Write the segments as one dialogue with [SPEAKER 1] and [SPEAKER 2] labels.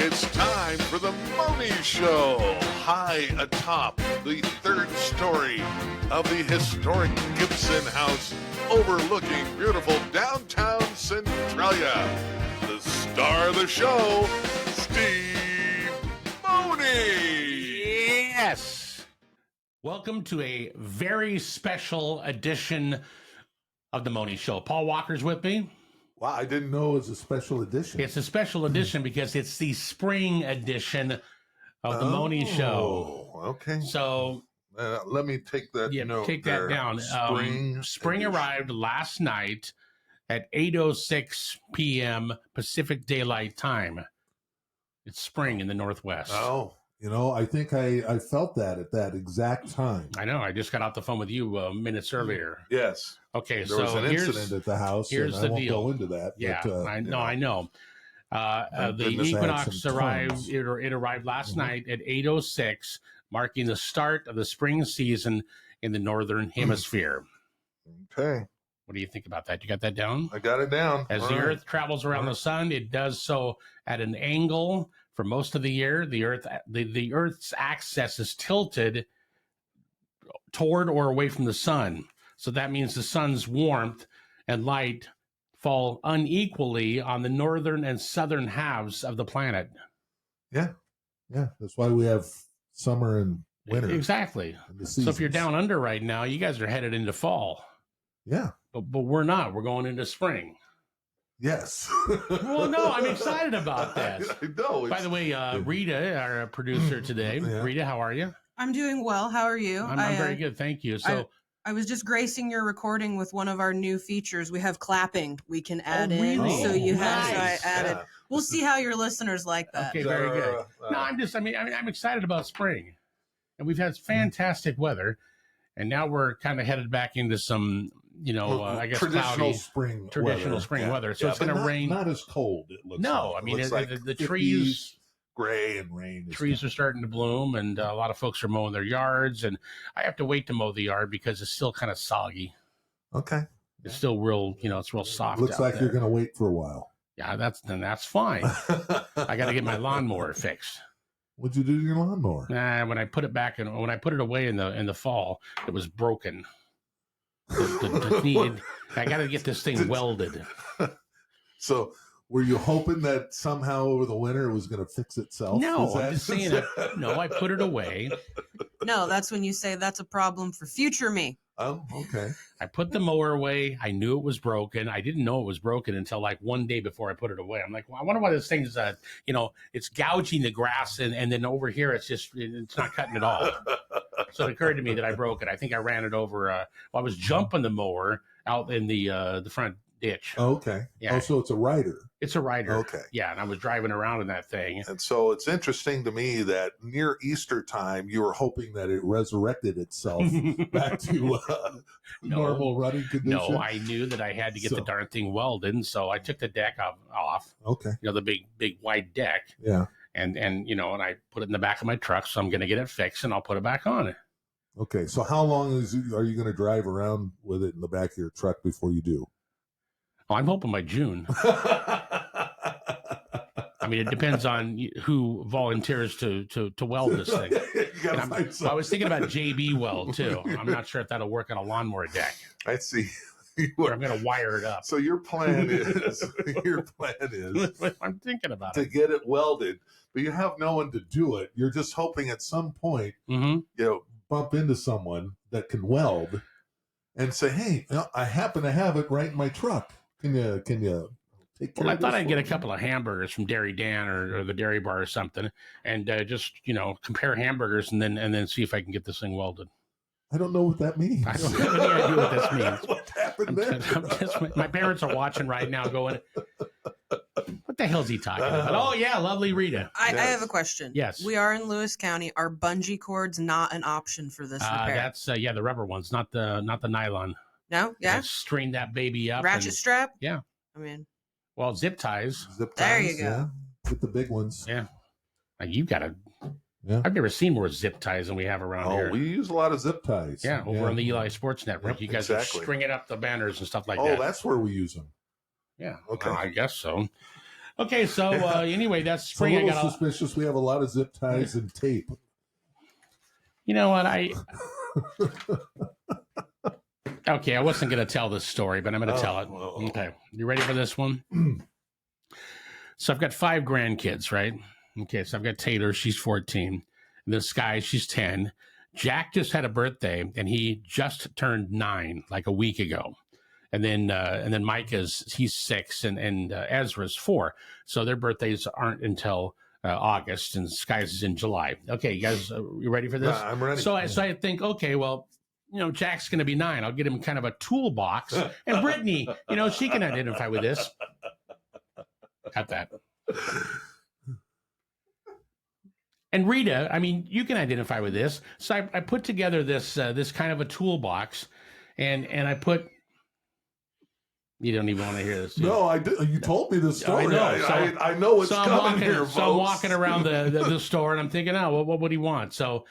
[SPEAKER 1] It's time for the Mohney Show. High atop the third story of the historic Gibson House overlooking beautiful downtown Centralia. The star of the show, Steve Mohney.
[SPEAKER 2] Yes. Welcome to a very special edition of the Mohney Show. Paul Walker's with me.
[SPEAKER 3] Wow, I didn't know it was a special edition.
[SPEAKER 2] It's a special edition because it's the spring edition of the Mohney Show.
[SPEAKER 3] Okay.
[SPEAKER 2] So
[SPEAKER 3] let me take that note.
[SPEAKER 2] Take that down. Spring arrived last night at 8:06 p.m. Pacific Daylight Time. It's spring in the Northwest.
[SPEAKER 3] Oh, I think I felt that at that exact time.
[SPEAKER 2] I know. I just got off the phone with you minutes earlier.
[SPEAKER 3] Yes.
[SPEAKER 2] Okay,
[SPEAKER 3] there was an incident at the house.
[SPEAKER 2] Here's
[SPEAKER 3] and
[SPEAKER 2] the
[SPEAKER 3] I won't
[SPEAKER 2] deal.
[SPEAKER 3] go into that.
[SPEAKER 2] Yeah,
[SPEAKER 3] but,
[SPEAKER 2] I know. The equinox arrived. It arrived last night at 8:06, marking the start of the spring season in the northern hemisphere.
[SPEAKER 3] Okay.
[SPEAKER 2] What do you think about that? You got that down?
[SPEAKER 3] I got it down.
[SPEAKER 2] As the Earth travels around the sun, it does so at an angle for most of the year. The Earth's axis is tilted toward or away from the sun. So that means the sun's warmth and light fall unequally on the northern and southern halves of the planet.
[SPEAKER 3] Yeah. That's why we have summer and winter.
[SPEAKER 2] Exactly. So if you're down under right now, you guys are headed into fall.
[SPEAKER 3] Yeah.
[SPEAKER 2] But we're not. We're going into spring.
[SPEAKER 3] Yes.
[SPEAKER 2] Well, no, I'm excited about that.
[SPEAKER 3] I know.
[SPEAKER 2] By the way, Rita, our producer today.
[SPEAKER 3] Yeah.
[SPEAKER 2] Rita, how are you?
[SPEAKER 4] I'm doing well. How are you?
[SPEAKER 2] I'm very good. Thank you. So
[SPEAKER 4] I was just gracing your recording with one of our new features. We have clapping we can add in.
[SPEAKER 2] Really?
[SPEAKER 4] So you have,
[SPEAKER 2] Nice.
[SPEAKER 4] so I added.
[SPEAKER 3] Yeah.
[SPEAKER 4] We'll see how your listeners like that.
[SPEAKER 2] Okay, very good. No, I'm excited about spring. And we've had fantastic weather. And now we're kind of headed back into some, I guess
[SPEAKER 3] traditional
[SPEAKER 2] cloudy,
[SPEAKER 3] spring
[SPEAKER 2] spring weather. So
[SPEAKER 3] Yeah,
[SPEAKER 2] it's going to rain.
[SPEAKER 3] Not as cold, it looks
[SPEAKER 2] No,
[SPEAKER 3] like.
[SPEAKER 2] I mean,
[SPEAKER 3] It looks
[SPEAKER 2] the
[SPEAKER 3] like
[SPEAKER 2] trees...
[SPEAKER 3] 50s, gray and rain.
[SPEAKER 2] Trees are starting to bloom, and a lot of folks are mowing their yards. And I have to wait to mow the yard because it's still kind of soggy.
[SPEAKER 3] Okay.
[SPEAKER 2] It's still real, it's real soft.
[SPEAKER 3] Looks
[SPEAKER 2] out
[SPEAKER 3] like
[SPEAKER 2] there.
[SPEAKER 3] you're going to wait for a while.
[SPEAKER 2] Yeah, that's fine. I got to get my lawnmower fixed.
[SPEAKER 3] What'd you do to your lawnmower?
[SPEAKER 2] When I put it back and when I put it away in the fall, it was broken. I got to get this thing welded.
[SPEAKER 3] So, were you hoping that somehow over the winter it was going to fix itself?
[SPEAKER 2] No, I'm just saying. I put it away.
[SPEAKER 4] No, that's when you say that's a problem for future me.
[SPEAKER 3] Oh, okay.
[SPEAKER 2] I put the mower away. I knew it was broken. I didn't know it was broken until like one day before I put it away. I'm like, well, I wonder why this thing's, it's gouging the grass, and then over here it's not cutting it off. So it occurred to me that I broke it. I think I ran it over. I was jumping the mower out in the front ditch.
[SPEAKER 3] Oh, okay.
[SPEAKER 2] Yeah.
[SPEAKER 3] Oh, so it's a rider.
[SPEAKER 2] It's a rider.
[SPEAKER 3] Okay.
[SPEAKER 2] Yeah, and I was driving around in that thing.
[SPEAKER 3] And so it's interesting to me that near Easter time, you were hoping that it resurrected itself back to normal running condition.
[SPEAKER 2] No, I knew that I had to get the darn thing welded, and so I took the deck off.
[SPEAKER 3] Okay.
[SPEAKER 2] The big wide deck.
[SPEAKER 3] Yeah.
[SPEAKER 2] And I put it in the back of my truck, so I'm going to get it fixed, and I'll put it back on.
[SPEAKER 3] Okay. So how long are you going to drive around with it in the back of your truck before you do?
[SPEAKER 2] Oh, I'm hoping by June. I mean, it depends on who volunteers to weld this thing. I was thinking about JB weld too. I'm not sure if that'll work on a lawnmower deck.
[SPEAKER 3] I see.
[SPEAKER 2] Or I'm going to wire it up.
[SPEAKER 3] So your plan is
[SPEAKER 2] I'm thinking about
[SPEAKER 3] to get it welded, but you have no one to do it. You're just hoping at some point, bump into someone that can weld and say, "Hey, I happen to have it right in my truck. Can you take care of this?"
[SPEAKER 2] I thought I'd get a couple of hamburgers from Dairy Dan or the Dairy Bar or something, and just compare hamburgers and then see if I can get this thing welded.
[SPEAKER 3] I don't know what that means.
[SPEAKER 2] I don't have any idea what this means.
[SPEAKER 3] What happened there?
[SPEAKER 2] My parents are watching right now going, what the hell's he talking about? Oh, yeah, lovely Rita.
[SPEAKER 4] I have a question.
[SPEAKER 2] Yes.
[SPEAKER 4] We are in Lewis County. Are bungee cords not an option for this repair?
[SPEAKER 2] That's, the rubber ones, not the nylon.
[SPEAKER 4] No? Yeah?
[SPEAKER 2] Just strain that baby up.
[SPEAKER 4] Ratchet strap?
[SPEAKER 2] Yeah.
[SPEAKER 4] I mean.
[SPEAKER 2] Well, zip ties.
[SPEAKER 4] There you go.
[SPEAKER 3] Yeah. With the big ones.
[SPEAKER 2] Yeah. You got to.
[SPEAKER 3] Yeah.
[SPEAKER 2] I've never seen more zip ties than we have around here.
[SPEAKER 3] We use a lot of zip ties.
[SPEAKER 2] Yeah, over on the Eli Sports Network.
[SPEAKER 3] Yep,
[SPEAKER 2] you guys
[SPEAKER 3] exactly.
[SPEAKER 2] are stringing up the banners and stuff like that.
[SPEAKER 3] Oh, that's where we use them.
[SPEAKER 2] Yeah.
[SPEAKER 3] Okay.
[SPEAKER 2] Well, I guess so. Okay, so anyway, that's
[SPEAKER 3] It's a
[SPEAKER 2] spring.
[SPEAKER 3] little suspicious. We have a lot of zip ties and tape.
[SPEAKER 2] You know what? Okay, I wasn't going to tell this story, but I'm going to tell it. Okay, you ready for this one? So I've got 5 grandkids, right? Okay, so I've got Taylor, she's 14. And this guy, she's 10. Jack just had a birthday, and he just turned 9 like a week ago. And then Mike he's 6, and Ezra's 4. So their birthdays aren't until August, and Sky's is in July. Okay, you guys, you ready for this?
[SPEAKER 3] Yeah, I'm ready.
[SPEAKER 2] So I think, okay, well, Jack's going to be 9. I'll get him kind of a toolbox. And Brittany, she can identify with this. Got that. And Rita, I mean, you can identify with this. So I put together this kind of a toolbox, and I put. You don't even want to hear this.
[SPEAKER 3] No, I do. You told me this story. I know what's coming here, folks.
[SPEAKER 2] So I'm walking around the store, and I'm thinking, oh, what would he want? So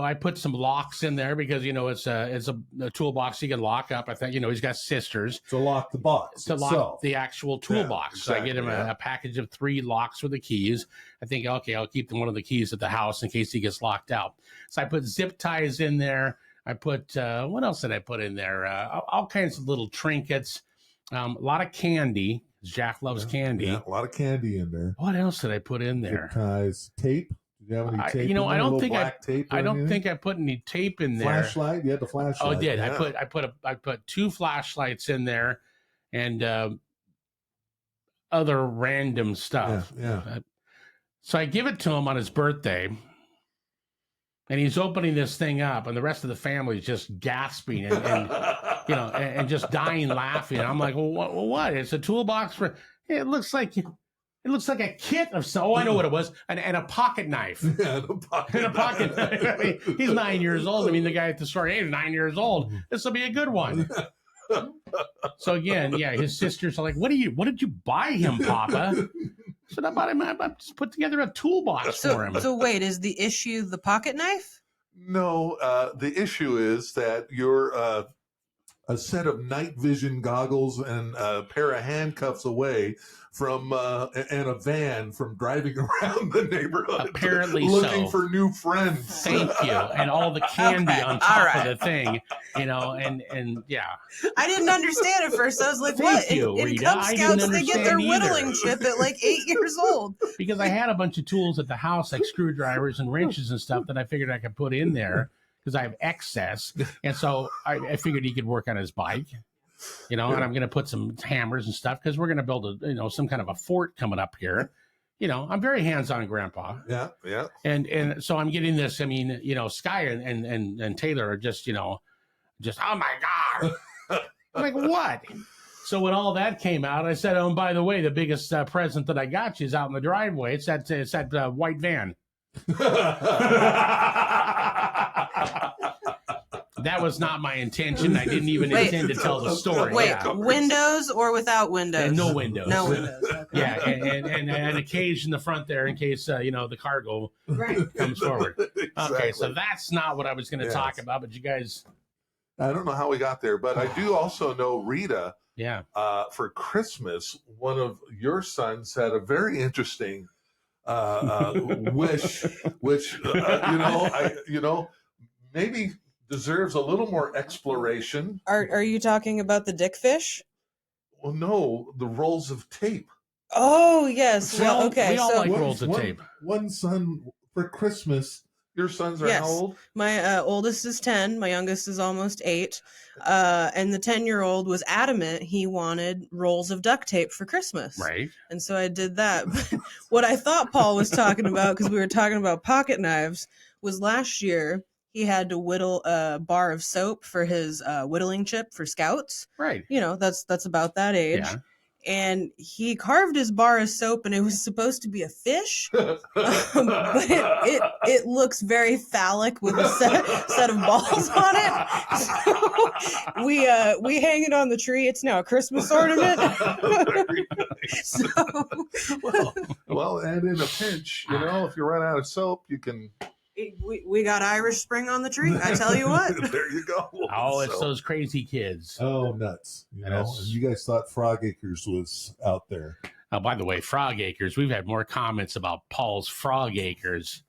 [SPEAKER 2] I put some locks in there because it's a toolbox you can lock up. I think he's got sisters
[SPEAKER 3] to lock the box.
[SPEAKER 2] To lock the actual toolbox. Exactly, so I get him a package of 3 locks with the keys. I think, okay, I'll keep one of the keys at the house in case he gets locked out. So I put zip ties in there. I put what else did I put in there? All kinds of little trinkets. A lot of candy. Jack loves candy.
[SPEAKER 3] Yeah, a lot of candy in there.
[SPEAKER 2] What else did I put in there?
[SPEAKER 3] Zip ties, tape. Did you have any tape?
[SPEAKER 2] I don't think I put any tape in there.
[SPEAKER 3] Flashlight. You had the flashlight.
[SPEAKER 2] Oh, I did.
[SPEAKER 3] Yeah.
[SPEAKER 2] I put 2 flashlights in there, and other random stuff.
[SPEAKER 3] Yeah.
[SPEAKER 2] So I give it to him on his birthday. And he's opening this thing up, and the rest of the family is just gasping and just dying laughing. I'm like, well, what? It's a toolbox for. It looks like a kit of some. Oh, I know what it was, and a pocket knife.
[SPEAKER 3] Yeah,
[SPEAKER 2] and a pocket knife. I mean, he's 9 years old. I mean, the guy at the store, he's 9 years old. This will be a good one. So again, his sisters are like, what did you buy him, Papa? So I just put together a toolbox for him.
[SPEAKER 4] So wait, is the issue the pocket knife?
[SPEAKER 3] No, the issue is that you're a set of night vision goggles and a pair of handcuffs away from and a van from driving around the neighborhood.
[SPEAKER 2] Apparently
[SPEAKER 3] looking for new friends.
[SPEAKER 2] Thank you. And all the candy on top of the thing, and yeah.
[SPEAKER 4] I didn't understand at first. I was like, what? In Cub Scouts, they get their whittling chip at like 8 years old.
[SPEAKER 2] Because I had a bunch of tools at the house, like screwdrivers and wrenches and stuff that I figured I could put in there because I have excess. And so I figured he could work on his bike. And I'm going to put some hammers and stuff because we're going to build some kind of a fort coming up here. I'm very hands-on, Grandpa.
[SPEAKER 3] Yeah.
[SPEAKER 2] And so I'm getting this. I mean, Sky and Taylor are just oh my God. I'm like, what? So when all that came out, I said, oh, and by the way, the biggest present that I got you is out in the driveway. It's that white van. That was not my intention. I didn't even intend to tell the story.
[SPEAKER 4] Wait, windows or without windows?
[SPEAKER 2] No windows.
[SPEAKER 4] No windows. Okay.
[SPEAKER 2] Yeah, and a cage in the front there in case the cargo comes forward.
[SPEAKER 3] Exactly.
[SPEAKER 2] Okay, so that's not what I was going to talk about. But you guys,
[SPEAKER 3] I don't know how we got there, but I do also know Rita.
[SPEAKER 2] Yeah.
[SPEAKER 3] For Christmas, one of your sons had a very interesting wish, which maybe deserves a little more exploration.
[SPEAKER 4] Are you talking about the dick fish?
[SPEAKER 3] Well, no, the rolls of tape.
[SPEAKER 4] Oh yes.
[SPEAKER 2] Well,
[SPEAKER 4] okay.
[SPEAKER 2] We all
[SPEAKER 4] so
[SPEAKER 2] like rolls of tape.
[SPEAKER 3] One son for Christmas. Your sons are how old?
[SPEAKER 4] My oldest is 10. My youngest is almost 8. And the 10-year-old was adamant he wanted rolls of duct tape for Christmas.
[SPEAKER 2] Right.
[SPEAKER 4] And so I did that. What I thought Paul was talking about, because we were talking about pocket knives, was last year he had to whittle a bar of soap for his whittling chip for Scouts.
[SPEAKER 2] Right.
[SPEAKER 4] That's about that age.
[SPEAKER 2] Yeah.
[SPEAKER 4] And he carved his bar of soap, and it was supposed to be a fish, but it looks very phallic with a set of balls on it. So we hang it on the tree. It's now a Christmas ornament.
[SPEAKER 3] Very nice. Well, and in a pinch, if you run out of soap, you can.
[SPEAKER 4] We got Irish Spring on the tree. I tell you what.
[SPEAKER 3] There you go.
[SPEAKER 2] Oh, it's those crazy kids.
[SPEAKER 3] Oh, nuts! You guys thought Frog Acres was out there.
[SPEAKER 2] By the way, Frog Acres, we've had more comments about Paul's Frog Acres.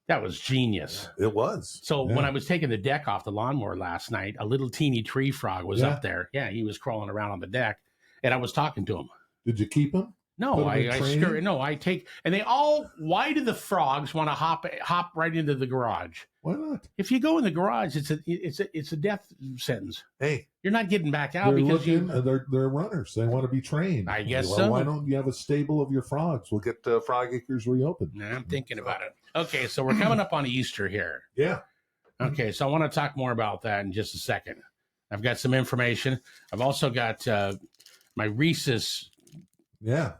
[SPEAKER 2] That was genius.
[SPEAKER 3] It was.
[SPEAKER 2] So when I was taking the deck off the lawnmower last night, a little teeny tree frog was up there. Yeah, he was crawling around on the deck, and I was talking to him.
[SPEAKER 3] Did you keep him?
[SPEAKER 2] No, I take, and they all. Why do the frogs want to hop right into the garage?
[SPEAKER 3] Why not?
[SPEAKER 2] If you go in the garage, it's a death sentence.
[SPEAKER 3] Hey,
[SPEAKER 2] you're not getting back out because
[SPEAKER 3] they're runners. They want to be trained.
[SPEAKER 2] I guess so.
[SPEAKER 3] Why don't you have a stable of your frogs? We'll get Frog Acres reopened.
[SPEAKER 2] I'm thinking about it. Okay, so we're coming up on Easter here.
[SPEAKER 3] Yeah.
[SPEAKER 2] Okay, so I want to talk more about that in just a second. I've got some information. I've also got my Reese's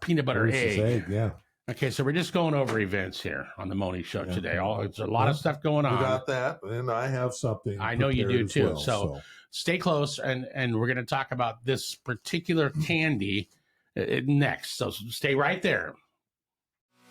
[SPEAKER 2] peanut butter egg.
[SPEAKER 3] Yeah.
[SPEAKER 2] Okay, so we're just going over events here on the Mohney Show today. It's a lot of stuff going on.
[SPEAKER 3] You got that, and I have something.
[SPEAKER 2] I know you do too.
[SPEAKER 3] Well,
[SPEAKER 2] so stay close, and we're going to talk about this particular candy next. So stay right there.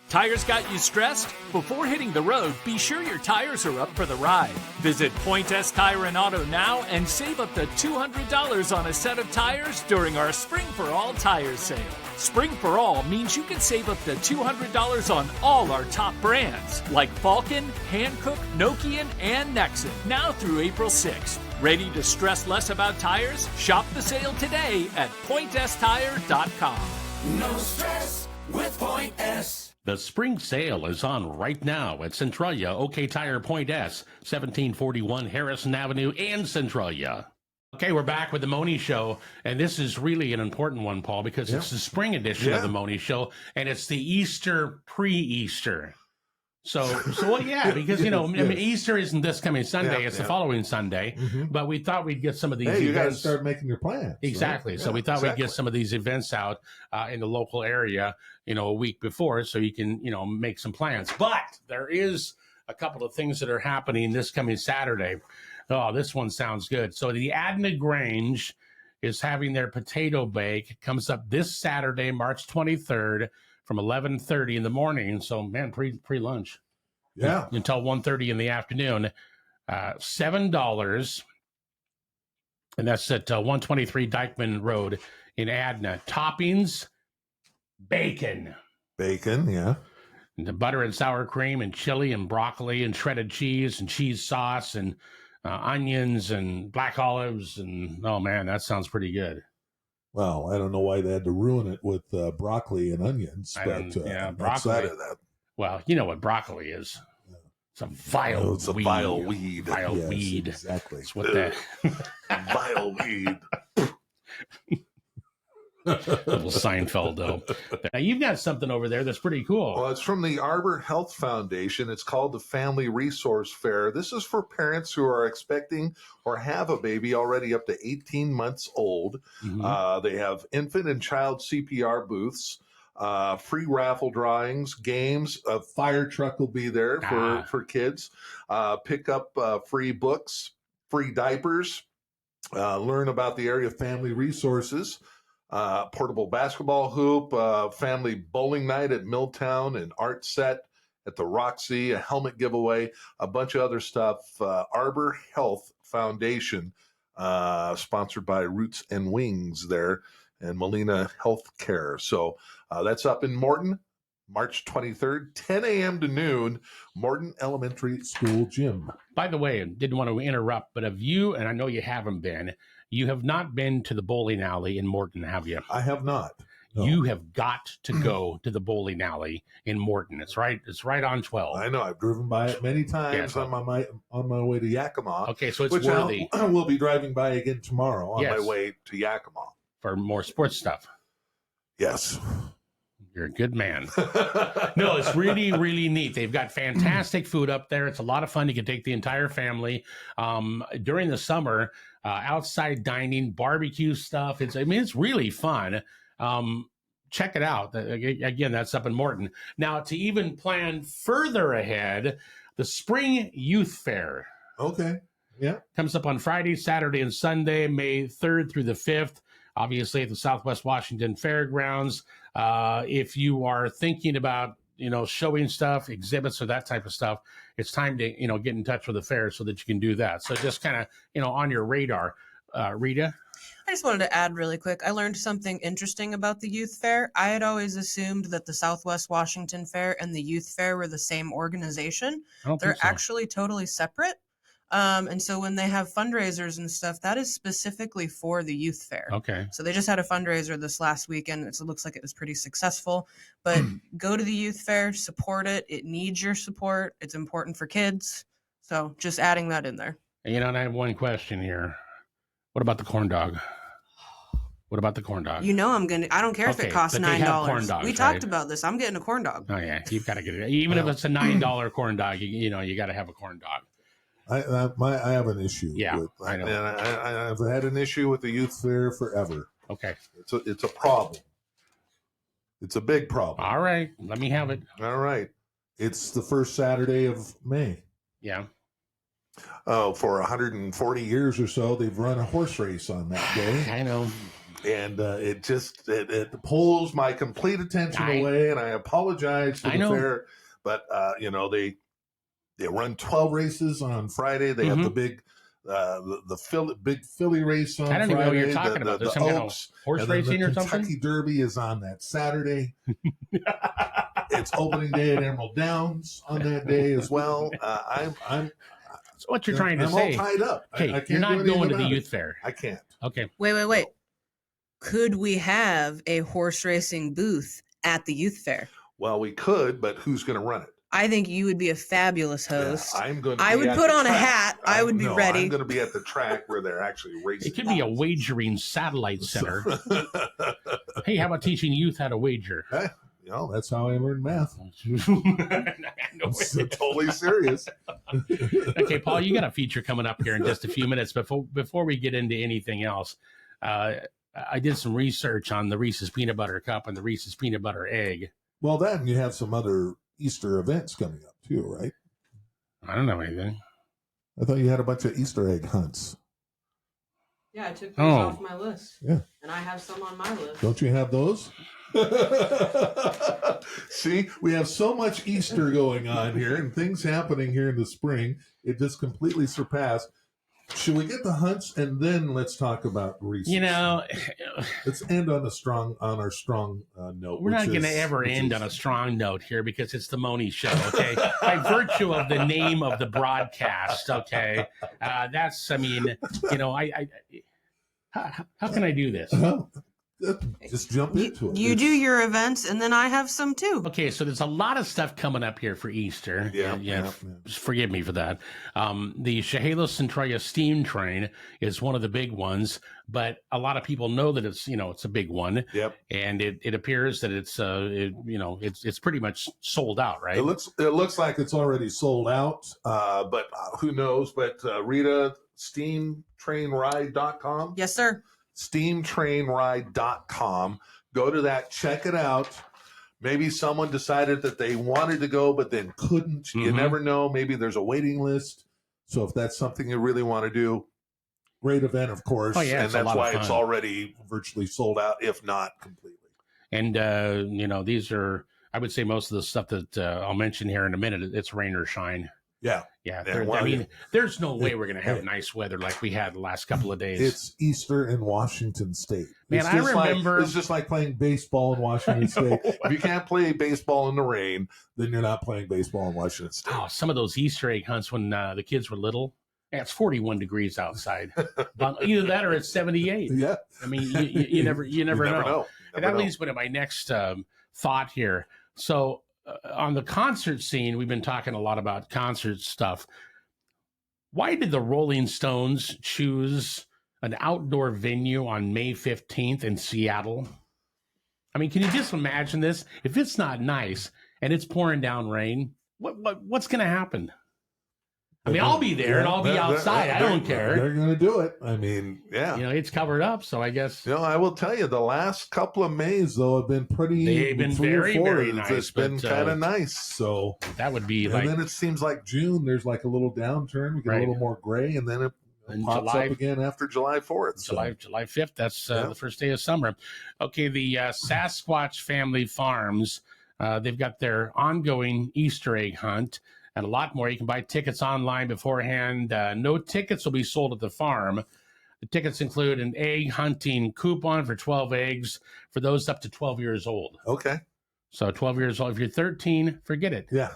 [SPEAKER 5] Tires got you stressed? Before hitting the road, be sure your tires are up for the ride. Visit Point S Tire and Auto now and save up to $200 on a set of tires during our Spring for All tire sale. Spring for All means you can save up to $200 on all our top brands like Falcon, Hankook, Nokian, and Nexen, now through April 6th. Ready to stress less about tires? Shop the sale today at pointtire.com.
[SPEAKER 6] No stress with Point S.
[SPEAKER 2] The spring sale is on right now at Centralia OK Tire Point S, 1741 Harrison Avenue in Centralia. Okay, we're back with the Mohney Show, and this is really an important one, Paul, because it's the spring edition of the Mohney Show, and it's the Easter pre-Easter. So yeah, because, I mean, Easter isn't this coming Sunday, it's the following Sunday, but we thought we'd get some of these events.
[SPEAKER 3] You got to start making your plans.
[SPEAKER 2] Exactly.
[SPEAKER 3] Right?
[SPEAKER 2] So we thought we'd get some of these events out in the local area, a week before, so you can, make some plans. But there is a couple of things that are happening this coming Saturday. Oh, this one sounds good. So the Adna Grange is having their potato bake. It comes up this Saturday, March 23rd, from 11:30 in the morning. So, man, pre-lunch.
[SPEAKER 3] Yeah.
[SPEAKER 2] Until 1:30 in the afternoon. $7. And that's at 123 Dykeman Road in Adna. Toppings, bacon.
[SPEAKER 3] Bacon, yeah.
[SPEAKER 2] And the butter and sour cream and chili and broccoli and shredded cheese and cheese sauce and onions and black olives. And, oh, man, that sounds pretty good.
[SPEAKER 3] Well, I don't know why they had to ruin it with broccoli and onions. But
[SPEAKER 2] broccoli.
[SPEAKER 3] Outside of that.
[SPEAKER 2] Well, you know what broccoli is. It's a vile
[SPEAKER 3] It's a
[SPEAKER 2] weed.
[SPEAKER 3] vile weed.
[SPEAKER 2] Vile
[SPEAKER 3] Yes,
[SPEAKER 2] weed.
[SPEAKER 3] Exactly.
[SPEAKER 2] That's what that
[SPEAKER 3] Vile weed.
[SPEAKER 2] little Seinfeld, though. Now, you've got something over there that's pretty cool.
[SPEAKER 3] Well, it's from the Arbor Health Foundation. It's called the Family Resource Fair. This is for parents who are expecting or have a baby already up to 18 months old. They have infant and child CPR booths, free raffle drawings, games. A fire truck will be there for kids. Pick up free books, free diapers. Learn about the area family resources. Portable basketball hoop, family bowling night at Milltown, an art set at the Roxy, a helmet giveaway, a bunch of other stuff. Arbor Health Foundation, sponsored by Roots and Wings there, and Molina Healthcare. So that's up in Morton, March 23rd, 10 a.m. to noon, Morton Elementary School Gym.
[SPEAKER 2] By the way, I didn't want to interrupt, but have you, and I know you haven't been, you have not been to the bowling alley in Morton, have you?
[SPEAKER 3] I have not. No.
[SPEAKER 2] You have got to go to the bowling alley in Morton. It's right on 12.
[SPEAKER 3] I know. I've driven by it many times on my way to Yakima.
[SPEAKER 2] Okay, so it's
[SPEAKER 3] which
[SPEAKER 2] worthy.
[SPEAKER 3] I will be driving by again tomorrow on my way to Yakima.
[SPEAKER 2] For more sports stuff.
[SPEAKER 3] Yes.
[SPEAKER 2] You're a good man. No, it's really, really neat. They've got fantastic food up there. It's a lot of fun. You can take the entire family. During the summer, outside dining, barbecue stuff. It's really fun. Check it out. Again, that's up in Morton. Now, to even plan further ahead, the Spring Youth Fair.
[SPEAKER 3] Okay. Yeah.
[SPEAKER 2] Comes up on Friday, Saturday, and Sunday, May 3rd through the 5th. Obviously, at the Southwest Washington Fairgrounds. If you are thinking about, showing stuff, exhibits, or that type of stuff, it's time to, get in touch with the fair so that you can do that. So just kind of, on your radar. Rita?
[SPEAKER 4] I just wanted to add really quick. I learned something interesting about the youth fair. I had always assumed that the Southwest Washington Fair and the youth fair were the same organization.
[SPEAKER 2] I don't
[SPEAKER 4] They're
[SPEAKER 2] think so.
[SPEAKER 4] actually totally separate. And so when they have fundraisers and stuff, that is specifically for the youth fair.
[SPEAKER 2] Okay.
[SPEAKER 4] So they just had a fundraiser this last weekend. It looks like it was pretty successful. But go to the youth fair, support it. It needs your support. It's important for kids. So just adding that in there.
[SPEAKER 2] And, and I have one question here. What about the corn dog? What about the corn dog?
[SPEAKER 4] I don't care if it costs $9.
[SPEAKER 2] Corn dogs,
[SPEAKER 4] we talked about this. I'm getting a corn dog.
[SPEAKER 2] Oh yeah, you've got to get it. Even if it's a $9 corn dog, you got to have a corn dog.
[SPEAKER 3] I have an issue.
[SPEAKER 2] Yeah,
[SPEAKER 3] with,
[SPEAKER 2] I know.
[SPEAKER 3] And I've had an issue with the youth fair forever.
[SPEAKER 2] Okay,
[SPEAKER 3] it's a problem. It's a big problem.
[SPEAKER 2] All right, let me have it.
[SPEAKER 3] All right, it's the first Saturday of May.
[SPEAKER 2] Yeah.
[SPEAKER 3] For 140 years or so, they've run a horse race on that day.
[SPEAKER 2] I know.
[SPEAKER 3] And it pulls my complete attention away, and I apologize for the fair. But they run 12 races on Friday. They have the big big filly race on Friday.
[SPEAKER 2] I don't even know what you're talking about. There's some kind of horse racing or something?
[SPEAKER 3] The Kentucky Derby is on that Saturday. It's opening day at Emerald Downs on that day as well.
[SPEAKER 2] So what you're trying to say?
[SPEAKER 3] I'm all tied up.
[SPEAKER 2] Okay, you're not going to the youth fair.
[SPEAKER 3] I can't.
[SPEAKER 2] Okay.
[SPEAKER 4] Wait. Could we have a horse racing booth at the youth fair?
[SPEAKER 3] Well, we could, but who's going to run it?
[SPEAKER 4] I think you would be a fabulous host.
[SPEAKER 3] Yeah, I'm going.
[SPEAKER 4] I would put on a hat. I would be ready.
[SPEAKER 3] I'm going to be at the track where they're actually racing.
[SPEAKER 2] It could be a wagering satellite center. Hey, how about teaching youth how to wager?
[SPEAKER 3] Hey, that's how I learned math. It's totally serious.
[SPEAKER 2] Okay, Paul, you got a feature coming up here in just a few minutes. Before we get into anything else, I did some research on the Reese's Peanut Butter Cup and the Reese's Peanut Butter Egg.
[SPEAKER 3] Well, then you have some other Easter events coming up too, right?
[SPEAKER 2] I don't know anything.
[SPEAKER 3] I thought you had a bunch of Easter egg hunts.
[SPEAKER 4] Yeah, I took those off my list.
[SPEAKER 3] Yeah.
[SPEAKER 4] And I have some on my list.
[SPEAKER 3] Don't you have those? See, we have so much Easter going on here and things happening here in the spring. It just completely surpassed. Should we get the hunts and then let's talk about Reese's?
[SPEAKER 2] Let's
[SPEAKER 3] end on our strong note.
[SPEAKER 2] We're not going to ever end on a strong note here because it's the Mohney Show. Okay, by virtue of the name of the broadcast. Okay, how can I do this?
[SPEAKER 3] Just jump into it.
[SPEAKER 4] You do your events, and then I have some too.
[SPEAKER 2] Okay, so there's a lot of stuff coming up here for Easter. Yeah. Forgive me for that. The Chehalis Centralia steam train is one of the big ones, but a lot of people know that it's a big one.
[SPEAKER 3] Yep.
[SPEAKER 2] And it appears that it's pretty much sold out, right?
[SPEAKER 3] It looks like it's already sold out, but who knows? But Rita, steamtrainride.com.
[SPEAKER 4] Yes, sir.
[SPEAKER 3] steamtrainride.com. Go to that, check it out. Maybe someone decided that they wanted to go, but then couldn't. Mm-hmm. You never know. Maybe there's a waiting list. So if that's something you really want to do, great event, of course.
[SPEAKER 2] Oh, yeah,
[SPEAKER 3] and that's why it's already virtually sold out, if not completely.
[SPEAKER 2] And, these are, I would say most of the stuff that I'll mention here in a minute, it's rain or shine.
[SPEAKER 3] Yeah.
[SPEAKER 2] There's no way we're going to have nice weather like we had the last couple of days.
[SPEAKER 3] It's Easter in Washington State.
[SPEAKER 2] Man, I remember.
[SPEAKER 3] It's just like playing baseball in Washington State. If you can't play baseball in the rain, then you're not playing baseball in Washington State.
[SPEAKER 2] Oh, some of those Easter egg hunts when the kids were little. Yeah, it's 41 degrees outside. Either that or it's 78.
[SPEAKER 3] Yeah.
[SPEAKER 2] I mean, you never know. And that leads me to my next thought here. So, on the concert scene, we've been talking a lot about concert stuff. Why did the Rolling Stones choose an outdoor venue on May 15th in Seattle? I mean, can you just imagine this? If it's not nice and it's pouring down rain, what's going to happen? I mean, I'll be there and I'll be outside. I don't care.
[SPEAKER 3] They're going to do it. I mean, yeah.
[SPEAKER 2] It's covered up, so I guess.
[SPEAKER 3] I will tell you, the last couple of Mays, though, have been
[SPEAKER 2] They've been very, very nice.
[SPEAKER 3] It's been kind of nice. So
[SPEAKER 2] that would be
[SPEAKER 3] and then it seems like June, there's like a little downturn. We get a little more gray, and then it pops up again after July 4th.
[SPEAKER 2] July 5th, that's the first day of summer. Okay, the Sasquatch Family Farms, they've got their ongoing Easter egg hunt. And a lot more. You can buy tickets online beforehand. No tickets will be sold at the farm. The tickets include an egg hunting coupon for 12 eggs for those up to 12 years old.
[SPEAKER 3] Okay.
[SPEAKER 2] So 12 years old. If you're 13, forget it.
[SPEAKER 3] Yeah.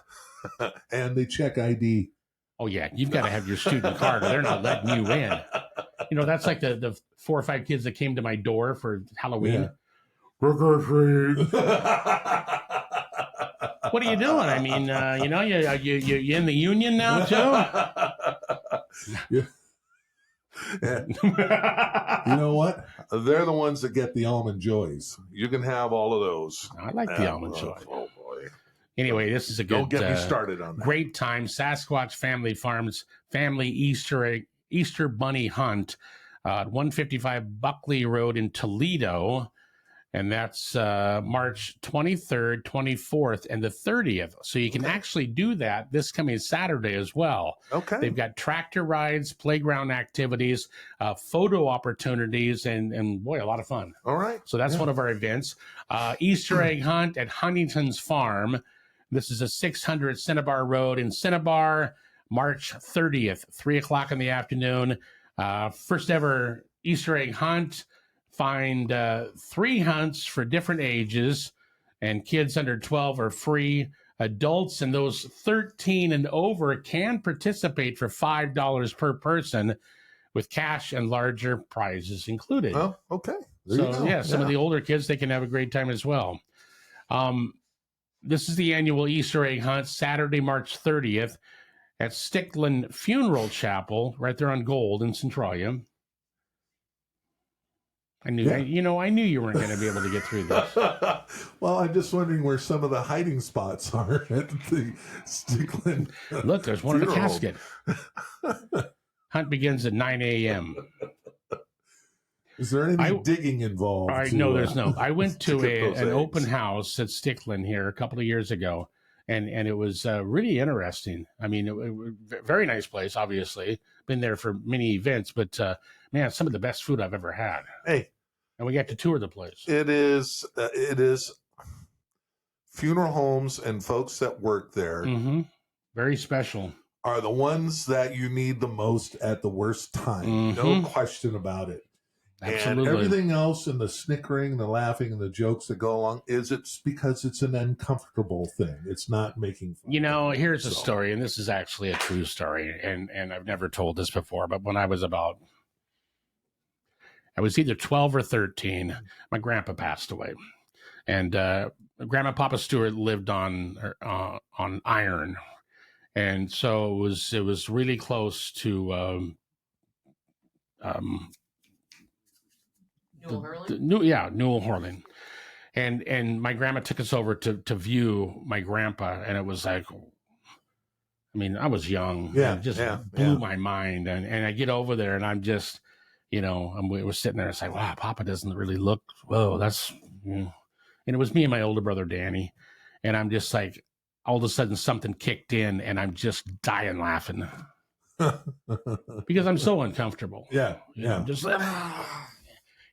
[SPEAKER 3] And they check ID.
[SPEAKER 2] Oh, yeah. You've got to have your student card or they're not letting you in. You know, that's like the 4 or 5 kids that came to my door for Halloween.
[SPEAKER 3] Yeah.
[SPEAKER 2] What are you doing? I mean, you know, you in the union now, too?
[SPEAKER 3] Yeah. You know what? They're the ones that get the almond joys. You can have all of those.
[SPEAKER 2] I like the almond joy.
[SPEAKER 3] Oh boy!
[SPEAKER 2] Anyway, this is a good.
[SPEAKER 3] Don't get me started on that.
[SPEAKER 2] Great time. Sasquatch Family Farms Family Easter Bunny Hunt, 155 Buckley Road in Toledo. And that's March 23rd, 24th, and the 30th. So you can actually do that this coming Saturday as well.
[SPEAKER 3] Okay.
[SPEAKER 2] They've got tractor rides, playground activities, photo opportunities, and boy, a lot of fun.
[SPEAKER 3] All right.
[SPEAKER 2] So that's one of our events. Easter egg hunt at Huntington's Farm. This is a 600 Cinnabar Road in Cinnabar, March 30th, 3 o'clock in the afternoon. First ever Easter egg hunt. Find 3 hunts for different ages, and kids under 12 are free. Adults and those 13 and over can participate for $5 per person, with cash and larger prizes included.
[SPEAKER 3] Oh, okay.
[SPEAKER 2] So, yeah, some of the older kids, they can have a great time as well. This is the annual Easter egg hunt, Saturday, March 30th at Stickland Funeral Chapel, right there on Gold in Centralia. I knew you weren't going to be able to get through this.
[SPEAKER 3] Well, I'm just wondering where some of the hiding spots are at the Stickland.
[SPEAKER 2] Look, there's one in the casket. Hunt begins at 9 a.m.
[SPEAKER 3] Is there any digging involved?
[SPEAKER 2] No, there's no. I went to an open house at Stickland here a couple of years ago, and it was really interesting. I mean, very nice place, obviously. Been there for many events, but man, some of the best food I've ever had.
[SPEAKER 3] Hey.
[SPEAKER 2] And we got to tour the place.
[SPEAKER 3] It is funeral homes and folks that work there.
[SPEAKER 2] Mm-hmm. Very special.
[SPEAKER 3] Are the ones that you need the most at the worst time.
[SPEAKER 2] Mm-hmm.
[SPEAKER 3] No question about it.
[SPEAKER 2] Absolutely.
[SPEAKER 3] And everything else and the snickering, the laughing, and the jokes that go along it's because it's an uncomfortable thing. It's not making fun.
[SPEAKER 2] You know, here's a story, and this is actually a true story, and I've never told this before, but when I was either 12 or 13, my grandpa passed away. And Grandma Papa Stewart lived on iron. And so it was really close to Newell Horling. And my grandma took us over to view my grandpa, and it was like, I mean, I was young.
[SPEAKER 3] Yeah.
[SPEAKER 2] It just blew my mind. And I get over there, and I'm just, you know, we were sitting there and it's like, wow, Papa doesn't really look, whoa, that's, you know. And it was me and my older brother, Danny. And I'm just like, all of a sudden something kicked in and I'm just dying laughing because I'm so uncomfortable.
[SPEAKER 3] Yeah.
[SPEAKER 2] You know, just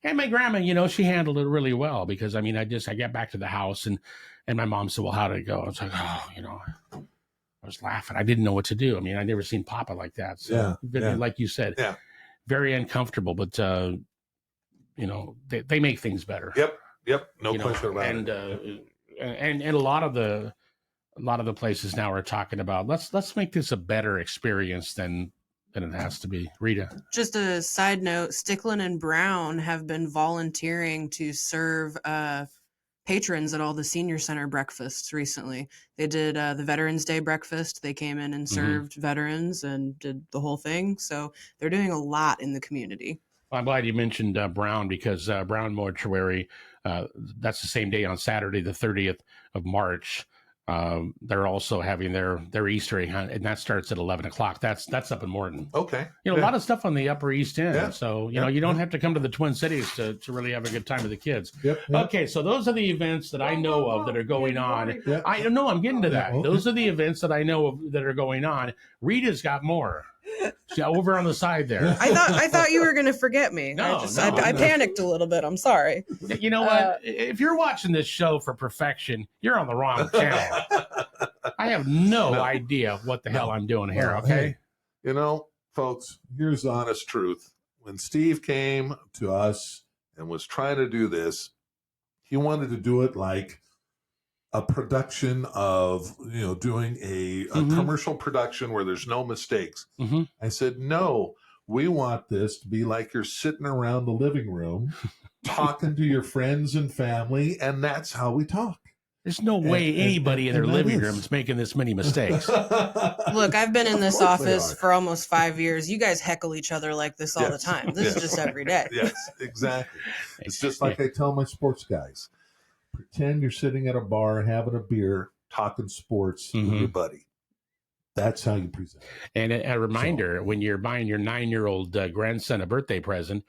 [SPEAKER 2] and my grandma, you know, she handled it really well because I mean, I got back to the house and my mom said, well, how did it go? I was like, oh, you know, I was laughing. I didn't know what to do. I mean, I never seen Papa like that. So like you said, very uncomfortable, but you know, they make things better.
[SPEAKER 3] Yep. No question about it.
[SPEAKER 2] And a lot of the places now are talking about let's make this a better experience than it has to be. Rita.
[SPEAKER 4] Just a side note, Stickland and Brown have been volunteering to serve patrons at all the senior center breakfasts recently. They did the Veterans Day breakfast. They came in and served veterans and did the whole thing. So they're doing a lot in the community.
[SPEAKER 2] Well, I'm glad you mentioned Brown because Brown Mortuary, that's the same day on Saturday, the 30th of March. They're also having their Easter egg hunt, and that starts at 11 o'clock. That's up in Morton.
[SPEAKER 3] Okay.
[SPEAKER 2] You know, a lot of stuff on the Upper East End.
[SPEAKER 3] Yeah.
[SPEAKER 2] So, you know, you don't have to come to the Twin Cities to really have a good time with the kids.
[SPEAKER 3] Yep.
[SPEAKER 2] Okay, so those are the events that I know of that are going on.
[SPEAKER 3] Yep.
[SPEAKER 2] I know I'm getting to that.
[SPEAKER 3] Okay.
[SPEAKER 2] Those are the events that I know of that are going on. Rita's got more. She's over on the side there.
[SPEAKER 4] I thought you were going to forget me.
[SPEAKER 2] No,
[SPEAKER 4] I panicked a little bit. I'm sorry.
[SPEAKER 2] You know what? If you're watching this show for perfection, you're on the wrong channel. I have no idea what the hell I'm doing here, okay?
[SPEAKER 3] Hey, you know, folks, here's the honest truth. when Steve came to us and was trying to do this, he wanted to do it like a production of, doing a commercial production where there's no mistakes.
[SPEAKER 2] Mm-hmm.
[SPEAKER 3] I said, no, we want this to be like you're sitting around the living room talking to your friends and family, and that's how we talk.
[SPEAKER 2] There's no way anybody in their living room is making this many mistakes.
[SPEAKER 4] Look, I've been in this office for almost 5 years. You guys heckle each other like this all the time. This is just every day.
[SPEAKER 3] Yes, exactly. It's just like I tell my sports guys. Pretend you're sitting at a bar having a beer, talking sports with your buddy. That's how you present.
[SPEAKER 2] And a reminder, when you're buying your 9-year-old grandson a birthday present,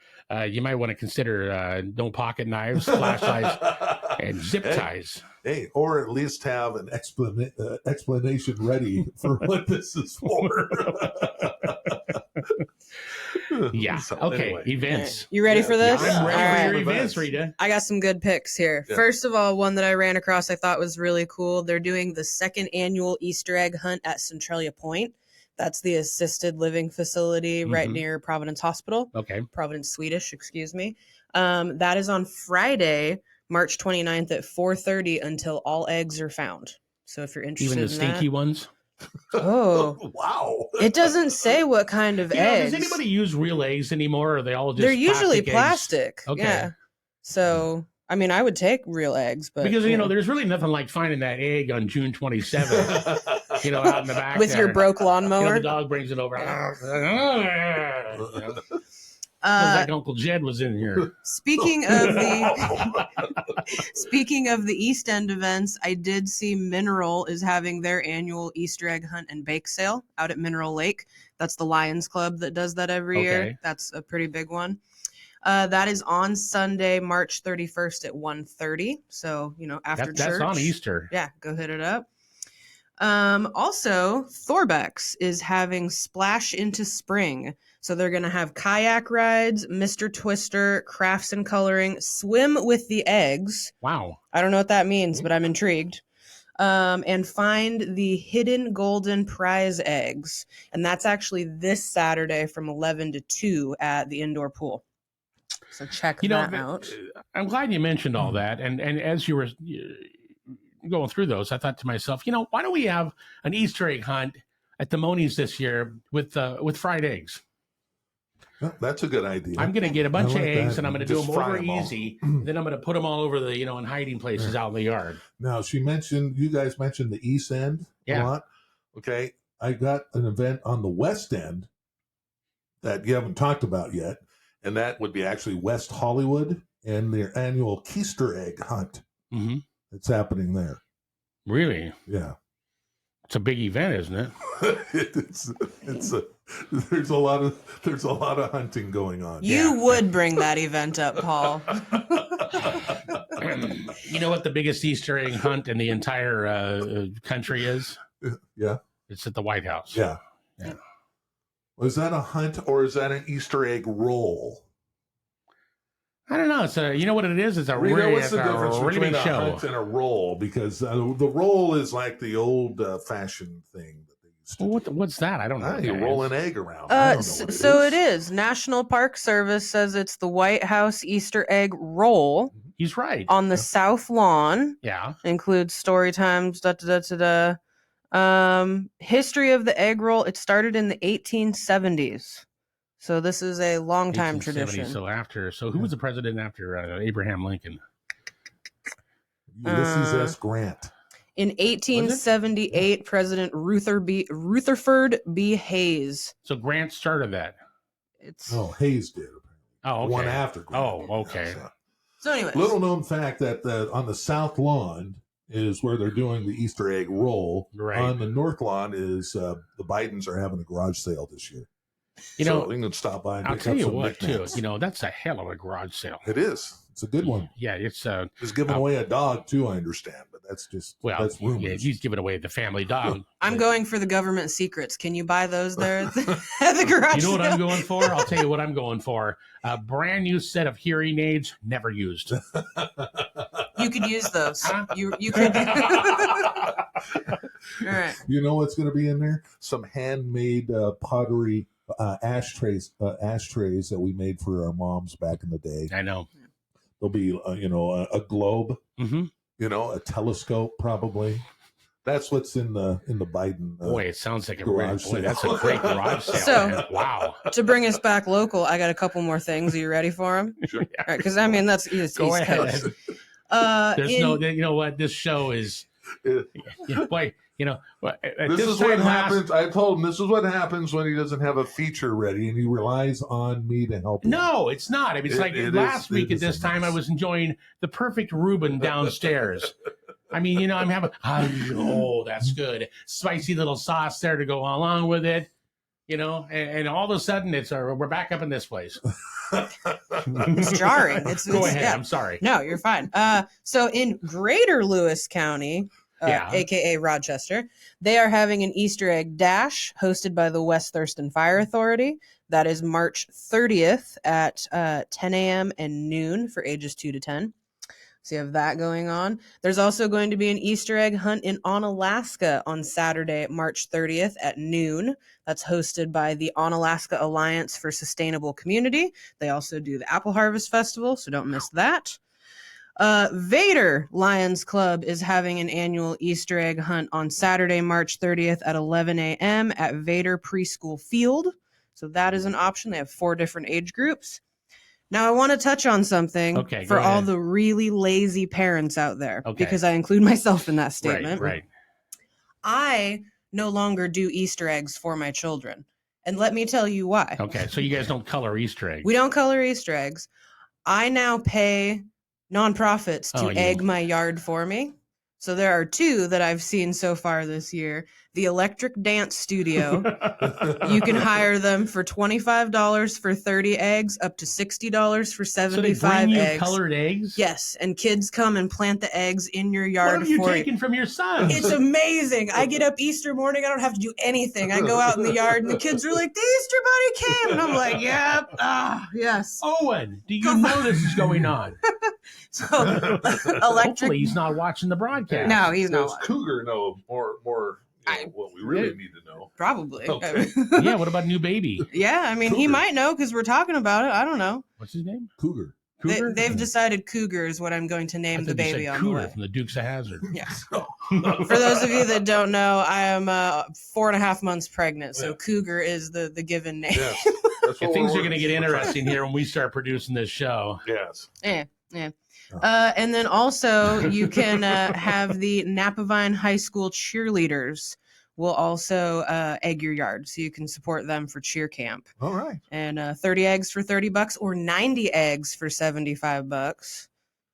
[SPEAKER 2] you might want to consider no pocket knives, flashlights, and zip ties.
[SPEAKER 3] Hey, or at least have an explanation ready for what this is for.
[SPEAKER 2] Yeah.
[SPEAKER 3] So,
[SPEAKER 2] okay.
[SPEAKER 3] anyway.
[SPEAKER 2] Events.
[SPEAKER 4] You ready for this?
[SPEAKER 2] I'm ready
[SPEAKER 4] All
[SPEAKER 2] for
[SPEAKER 4] right.
[SPEAKER 2] your events, Rita.
[SPEAKER 4] I got some good picks here.
[SPEAKER 3] Yeah.
[SPEAKER 4] First of all, one that I ran across I thought was really cool. They're doing the 2nd annual Easter egg hunt at Centralia Point. That's the assisted living facility right near Providence Hospital.
[SPEAKER 2] Okay.
[SPEAKER 4] Providence Swedish, excuse me. That is on Friday, March 29th at 4:30 until all eggs are found. So if you're interested
[SPEAKER 2] Even the stinky ones.
[SPEAKER 4] Oh,
[SPEAKER 3] wow.
[SPEAKER 4] It doesn't say what kind of eggs.
[SPEAKER 2] Does anybody use real eggs anymore? Or are they all just
[SPEAKER 4] They're usually
[SPEAKER 2] plastic eggs?
[SPEAKER 4] plastic.
[SPEAKER 2] Okay.
[SPEAKER 4] Yeah. So, I mean, I would take real eggs, but
[SPEAKER 2] because there's really nothing like finding that egg on June 27th, out in the back
[SPEAKER 4] with
[SPEAKER 2] there.
[SPEAKER 4] your broke lawnmower.
[SPEAKER 2] The dog brings it over. Like Uncle Jed was in here.
[SPEAKER 4] Speaking of the East End events, I did see Mineral is having their annual Easter egg hunt and bake sale out at Mineral Lake. That's the Lions Club that does that every year. That's a pretty big one. That is on Sunday, March 31st at 1:30. So, after church.
[SPEAKER 2] That's on Easter.
[SPEAKER 4] Yeah, go hit it up. Also, Thorbeck's is having Splash into Spring. So they're going to have kayak rides, Mr. Twister, crafts and coloring, swim with the eggs.
[SPEAKER 2] Wow.
[SPEAKER 4] I don't know what that means, but I'm intrigued. And find the hidden golden prize eggs. And that's actually this Saturday from 11 to 2 at the indoor pool. So check that out.
[SPEAKER 2] I'm glad you mentioned all that. And as you were going through those, I thought to myself, why don't we have an Easter egg hunt at the Mohney's this year with fried eggs?
[SPEAKER 3] Well, that's a good idea.
[SPEAKER 2] I'm going to get a bunch of eggs and I'm going to do them over
[SPEAKER 3] all.
[SPEAKER 2] easy. Then I'm going to put them all over the, in hiding places out in the yard.
[SPEAKER 3] Now, you guys mentioned the East End a lot. Okay. I got an event on the West End that you haven't talked about yet. And that would be actually West Hollywood and their annual Keister egg hunt.
[SPEAKER 2] Mm-hmm.
[SPEAKER 3] It's happening there.
[SPEAKER 2] Really?
[SPEAKER 3] Yeah.
[SPEAKER 2] It's a big event, isn't it?
[SPEAKER 3] There's a lot of hunting going on.
[SPEAKER 4] You would bring that event up, Paul.
[SPEAKER 2] You know what the biggest Easter egg hunt in the entire country is?
[SPEAKER 3] Yeah.
[SPEAKER 2] It's at the White House.
[SPEAKER 3] Yeah.
[SPEAKER 2] Yeah.
[SPEAKER 3] Was that a hunt or is that an Easter egg roll?
[SPEAKER 2] I don't know. It's what it is? It's a
[SPEAKER 3] what's the difference between a
[SPEAKER 2] show.
[SPEAKER 3] hunt and a roll? Because the roll is like the old fashioned thing that they used to do.
[SPEAKER 2] What's that? I don't know.
[SPEAKER 3] You roll an egg around.
[SPEAKER 4] It is. National Park Service says it's the White House Easter egg roll.
[SPEAKER 2] He's right.
[SPEAKER 4] On the South Lawn.
[SPEAKER 2] Yeah.
[SPEAKER 4] Includes story times, history of the egg roll. It started in the 1870s. So this is a long time tradition.
[SPEAKER 2] So who was the president after Abraham Lincoln?
[SPEAKER 3] Ulysses S. Grant.
[SPEAKER 4] In 1878, President Rutherford B. Hayes.
[SPEAKER 2] So Grant started that.
[SPEAKER 3] Hayes did.
[SPEAKER 2] Oh, okay.
[SPEAKER 3] One after Grant.
[SPEAKER 2] Oh, okay.
[SPEAKER 4] So anyways.
[SPEAKER 3] Little known fact that on the South Lawn is where they're doing the Easter egg roll.
[SPEAKER 2] Right.
[SPEAKER 3] On the North Lawn is the Bidens are having a garage sale this year. We can stop by and
[SPEAKER 2] I'll
[SPEAKER 3] pick
[SPEAKER 2] tell
[SPEAKER 3] up
[SPEAKER 2] you
[SPEAKER 3] some
[SPEAKER 2] what,
[SPEAKER 3] knickknacks.
[SPEAKER 2] too. That's a hell of a garage sale.
[SPEAKER 3] It is. It's a good one.
[SPEAKER 2] Yeah, it's
[SPEAKER 3] He's giving away a dog too, I understand, but that's just that's rumors.
[SPEAKER 2] Yeah, he's giving away the family dog.
[SPEAKER 4] I'm going for the government secrets. Can you buy those there at the garage?
[SPEAKER 2] You know what
[SPEAKER 4] sale?
[SPEAKER 2] I'm going for? I'll tell you what I'm going for. A brand new set of hearing aids, never used.
[SPEAKER 4] You could use those. You could. All right.
[SPEAKER 3] You know what's going to be in there? Some handmade pottery ashtrays that we made for our moms back in the day.
[SPEAKER 2] I know.
[SPEAKER 3] There'll be a globe, a telescope probably. That's what's in the Biden.
[SPEAKER 2] Boy, it sounds like that's a
[SPEAKER 3] sale.
[SPEAKER 2] great garage sale.
[SPEAKER 4] So-
[SPEAKER 2] man. Wow.
[SPEAKER 4] To bring us back local, I got a couple more things. Are you ready for them?
[SPEAKER 2] Sure.
[SPEAKER 4] Because I mean that's East
[SPEAKER 2] Go
[SPEAKER 4] Coast.
[SPEAKER 2] ahead.
[SPEAKER 4] There's
[SPEAKER 2] You know what? This show is. Boy,
[SPEAKER 3] This is what happens. I told him this is what happens when he doesn't have a feature ready and he relies on me to help him.
[SPEAKER 2] No, it's not. I mean, it's last week at this time, I was enjoying the perfect Reuben downstairs. I mean, I'm having, that's good. Spicy little sauce there to go along with it, and all of a sudden we're back up in this place.
[SPEAKER 4] It's jarring.
[SPEAKER 2] Go ahead.
[SPEAKER 4] Yeah.
[SPEAKER 2] I'm sorry.
[SPEAKER 4] No, you're fine. So in Greater Lewis County, aka Rochester, they are having an Easter egg dash hosted by the West Thurston Fire Authority. That is March 30th at 10 a.m. and noon for ages 2 to 10. So you have that going on. There's also going to be an Easter egg hunt in Onalaska on Saturday, March 30th at noon. That's hosted by the Onalaska Alliance for Sustainable Community. They also do the Apple Harvest Festival, so don't miss that. Vader Lions Club is having an annual Easter egg hunt on Saturday, March 30th at 11 a.m. at Vader Preschool Field. So that is an option. They have 4 different age groups. Now, I want to touch on something for all the really lazy parents out there, because I include myself in that statement.
[SPEAKER 2] Right.
[SPEAKER 4] I no longer do Easter eggs for my children. And let me tell you why.
[SPEAKER 2] Okay, so you guys don't color Easter eggs.
[SPEAKER 4] We don't color Easter eggs. I now pay nonprofits to egg my yard for me. So there are 2 that I've seen so far this year. The Electric Dance Studio. You can hire them for $25 for 30 eggs, up to $60 for 75
[SPEAKER 2] so they bring you
[SPEAKER 4] eggs.
[SPEAKER 2] Colored eggs?
[SPEAKER 4] Yes, and kids come and plant the eggs in your yard.
[SPEAKER 2] What have you taken from your son?
[SPEAKER 4] It's amazing. I get up Easter morning. I don't have to do anything. I go out in the yard, and the kids are like, "The Easter Bunny came," and I'm like, "Yep, yes."
[SPEAKER 2] Owen, do you know this is going on?
[SPEAKER 4] So,
[SPEAKER 2] Hopefully, he's not watching the broadcast.
[SPEAKER 4] No, he's not.
[SPEAKER 3] Does Cougar know more? What we really need to know.
[SPEAKER 4] Probably.
[SPEAKER 3] Okay.
[SPEAKER 2] Yeah, what about new baby?
[SPEAKER 4] Yeah, I mean, he might know because we're talking about it. I don't know.
[SPEAKER 2] What's his name?
[SPEAKER 3] Cougar.
[SPEAKER 4] They've decided Cougar is what I'm going to name the baby on the way.
[SPEAKER 2] From the Dukes of Hazzard.
[SPEAKER 4] Yes. For those of you that don't know, I am 4.5 months pregnant, so Cougar is the given name.
[SPEAKER 3] Yes.
[SPEAKER 2] Things are going to get interesting here when we start producing this show.
[SPEAKER 3] Yes.
[SPEAKER 4] Yeah. And then also you can have the Napavine High School cheerleaders will also egg your yard, so you can support them for cheer camp.
[SPEAKER 3] All right.
[SPEAKER 4] And 30 eggs for $30 or 90 eggs for $75.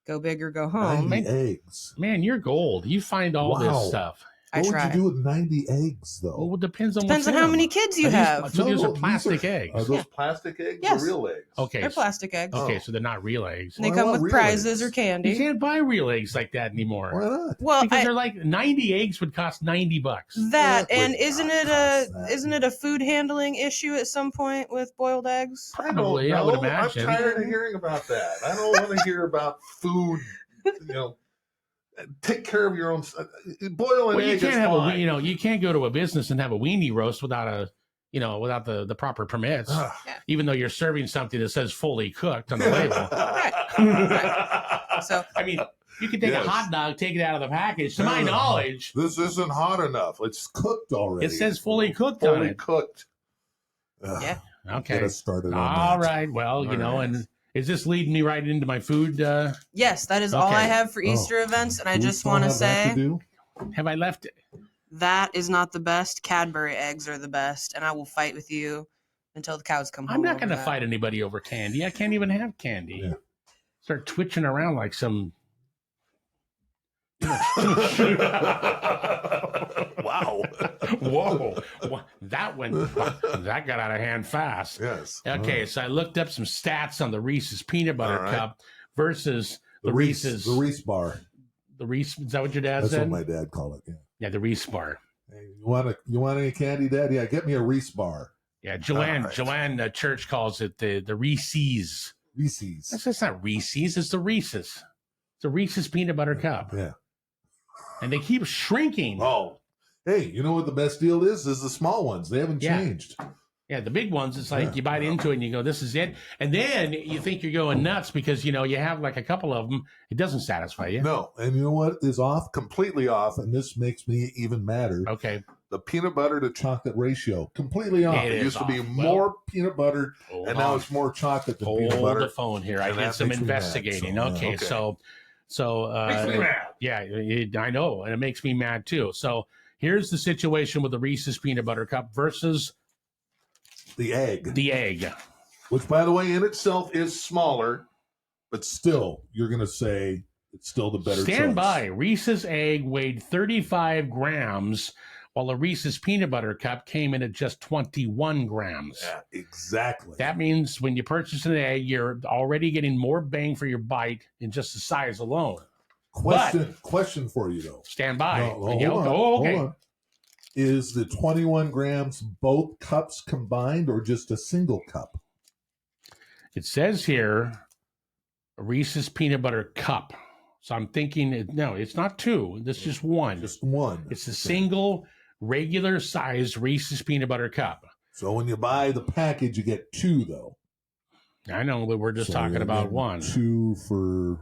[SPEAKER 4] Go big or go home.
[SPEAKER 3] 90 eggs.
[SPEAKER 2] Man, you're gold. You find all this stuff.
[SPEAKER 3] What would you do with 90 eggs, though?
[SPEAKER 2] Well, it depends on
[SPEAKER 4] how many kids you have.
[SPEAKER 2] So these are plastic eggs.
[SPEAKER 3] Are those plastic eggs
[SPEAKER 4] Yes.
[SPEAKER 3] or real eggs?
[SPEAKER 2] Okay.
[SPEAKER 4] They're plastic eggs.
[SPEAKER 2] Okay, so they're not real eggs.
[SPEAKER 4] And they come with prizes or candy.
[SPEAKER 2] You can't buy real eggs like that anymore.
[SPEAKER 3] Why not?
[SPEAKER 4] Well,
[SPEAKER 2] because they're like 90 eggs would cost $90.
[SPEAKER 4] That and isn't it a food handling issue at some point with boiled eggs?
[SPEAKER 2] Probably, I would imagine.
[SPEAKER 3] I'm tired of hearing about that. I don't want to hear about food. Take care of your own. Boil an egg.
[SPEAKER 2] You can't
[SPEAKER 3] is
[SPEAKER 2] have
[SPEAKER 3] fine.
[SPEAKER 2] you can't go to a business and have a weenie roast without without the proper permits. Even though you're serving something that says fully cooked on the label.
[SPEAKER 4] Right. So
[SPEAKER 2] I mean, you can take a hot dog, take it out of the package. To my knowledge,
[SPEAKER 3] this isn't hot enough. It's cooked already.
[SPEAKER 2] it says fully cooked on
[SPEAKER 3] fully
[SPEAKER 2] it.
[SPEAKER 3] cooked.
[SPEAKER 4] Yeah.
[SPEAKER 2] Okay.
[SPEAKER 3] Get us started on
[SPEAKER 2] All
[SPEAKER 3] that.
[SPEAKER 2] right. Well, and is this leading me right into my food?
[SPEAKER 4] Yes, that is all I have for Easter events, and I just want to say,
[SPEAKER 2] have I left it?
[SPEAKER 4] That is not the best. Cadbury eggs are the best, and I will fight with you until the cows come home.
[SPEAKER 2] I'm not going to fight anybody over candy. I can't even have candy.
[SPEAKER 3] Yeah.
[SPEAKER 2] Start twitching around like some.
[SPEAKER 3] Wow.
[SPEAKER 2] Whoa. That got out of hand fast.
[SPEAKER 3] Yes.
[SPEAKER 2] Okay, so I looked up some stats on the Reese's Peanut Butter Cup versus the Reese's.
[SPEAKER 3] The Reese bar.
[SPEAKER 2] The Reese, is that what your dad
[SPEAKER 3] That's
[SPEAKER 2] said?
[SPEAKER 3] what my dad called it.
[SPEAKER 2] Yeah, the Reese bar.
[SPEAKER 3] Hey, you want any candy, Dad? Yeah, get me a Reese bar.
[SPEAKER 2] Yeah, Joanne Church calls it the Reese's.
[SPEAKER 3] Reese's.
[SPEAKER 2] That's not Reese's, it's the Reese's. It's a Reese's Peanut Butter Cup.
[SPEAKER 3] Yeah.
[SPEAKER 2] And they keep shrinking.
[SPEAKER 3] Oh. Hey, you know what the best deal is? Is the small ones. They haven't changed.
[SPEAKER 2] Yeah, the big ones, it's like you bite into it and you go, this is it. And then you think you're going nuts because, you know, you have like a couple of them. It doesn't satisfy you.
[SPEAKER 3] No. And you know what is off? Completely off. And this makes me even madder.
[SPEAKER 2] Okay.
[SPEAKER 3] The peanut butter to chocolate ratio. Completely off. It used to be more peanut butter, and now it's more chocolate than peanut butter.
[SPEAKER 2] Hold the phone here. I did some investigating. Okay. So yeah, I know. And it makes me mad too. So here's the situation with the Reese's Peanut Butter Cup versus
[SPEAKER 3] the egg.
[SPEAKER 2] The egg.
[SPEAKER 3] Which, by the way, in itself is smaller, but still, you're going to say it's still the better choice.
[SPEAKER 2] Stand by. Reese's egg weighed 35 grams, while a Reese's Peanut Butter Cup came in at just 21 grams.
[SPEAKER 3] Yeah, exactly.
[SPEAKER 2] That means when you purchase an egg, you're already getting more bang for your bite in just the size alone.
[SPEAKER 3] Question for you, though.
[SPEAKER 2] Stand by.
[SPEAKER 3] Okay. Hold on. Is the 21 grams both cups combined or just a single cup?
[SPEAKER 2] It says here, a Reese's Peanut Butter Cup. So I'm thinking, no, it's not two. This is just one.
[SPEAKER 3] Just one.
[SPEAKER 2] It's a single, regular size Reese's Peanut Butter Cup.
[SPEAKER 3] So when you buy the package, you get two, though.
[SPEAKER 2] I know, but we're just talking about one.
[SPEAKER 3] Two for...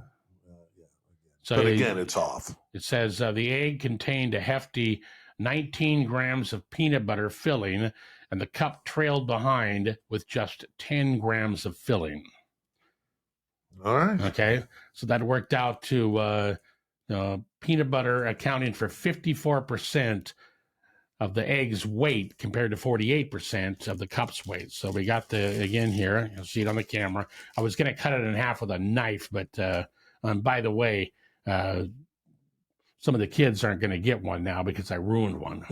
[SPEAKER 2] So
[SPEAKER 3] but again, it's off.
[SPEAKER 2] It says the egg contained a hefty 19 grams of peanut butter filling, and the cup trailed behind with just 10 grams of filling.
[SPEAKER 3] All right.
[SPEAKER 2] Okay. So that worked out to peanut butter accounting for 54% of the egg's weight compared to 48% of the cup's weight. So we got again here, you'll see it on the camera. I was going to cut it in half with a knife, but by the way, some of the kids aren't going to get one now because I ruined one.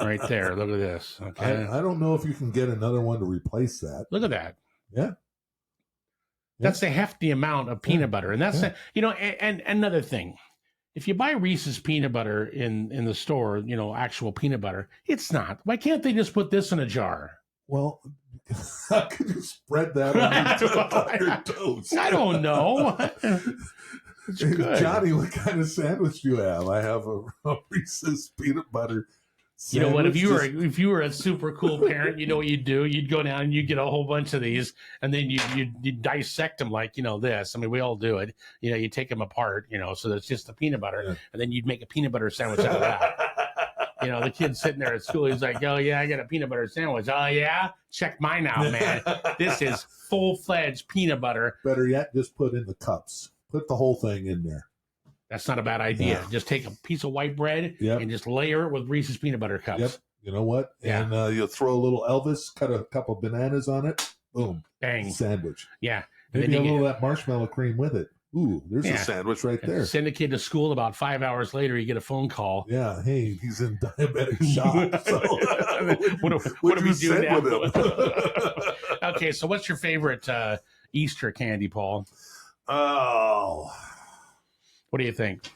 [SPEAKER 2] Right there. Look at this. Okay.
[SPEAKER 3] I don't know if you can get another one to replace that.
[SPEAKER 2] Look at that.
[SPEAKER 3] Yeah.
[SPEAKER 2] That's a hefty amount of peanut butter. And that's, and another thing, if you buy Reese's peanut butter in the store, actual peanut butter, it's not. Why can't they just put this in a jar?
[SPEAKER 3] Well, how could you spread that on your toast?
[SPEAKER 2] I don't know.
[SPEAKER 3] Hey, Johnny, what kind of sandwich do you have? I have a Reese's peanut butter sandwich.
[SPEAKER 2] You know what? If you were a super cool parent, you know what you'd do? You'd go down and you'd get a whole bunch of these, and then you dissect them like this. I mean, we all do it. You take them apart. So that's just the peanut butter, and then you'd make a peanut butter sandwich out of that. The kid's sitting there at school. He's like, "Oh yeah, I got a peanut butter sandwich. Oh yeah, check mine out, man. This is full-fledged peanut butter."
[SPEAKER 3] Better yet, just put in the cups. Put the whole thing in there.
[SPEAKER 2] That's not a bad idea. Yeah. Just take a piece of white bread and just layer it with Reese's peanut butter cups.
[SPEAKER 3] Yep. You know what? Yeah. And you'll throw a little Elvis, cut a couple bananas on it. Boom.
[SPEAKER 2] Bang.
[SPEAKER 3] Sandwich.
[SPEAKER 2] Yeah.
[SPEAKER 3] And maybe a little of that marshmallow cream with it. Ooh, there's a sandwich right there.
[SPEAKER 2] Send a kid to school. About 5 hours later, you get a phone call.
[SPEAKER 3] Yeah. Hey, he's in diabetic shock. So
[SPEAKER 2] what do we do now? Okay. So what's your favorite Easter candy, Paul?
[SPEAKER 3] Oh,
[SPEAKER 2] what do you think?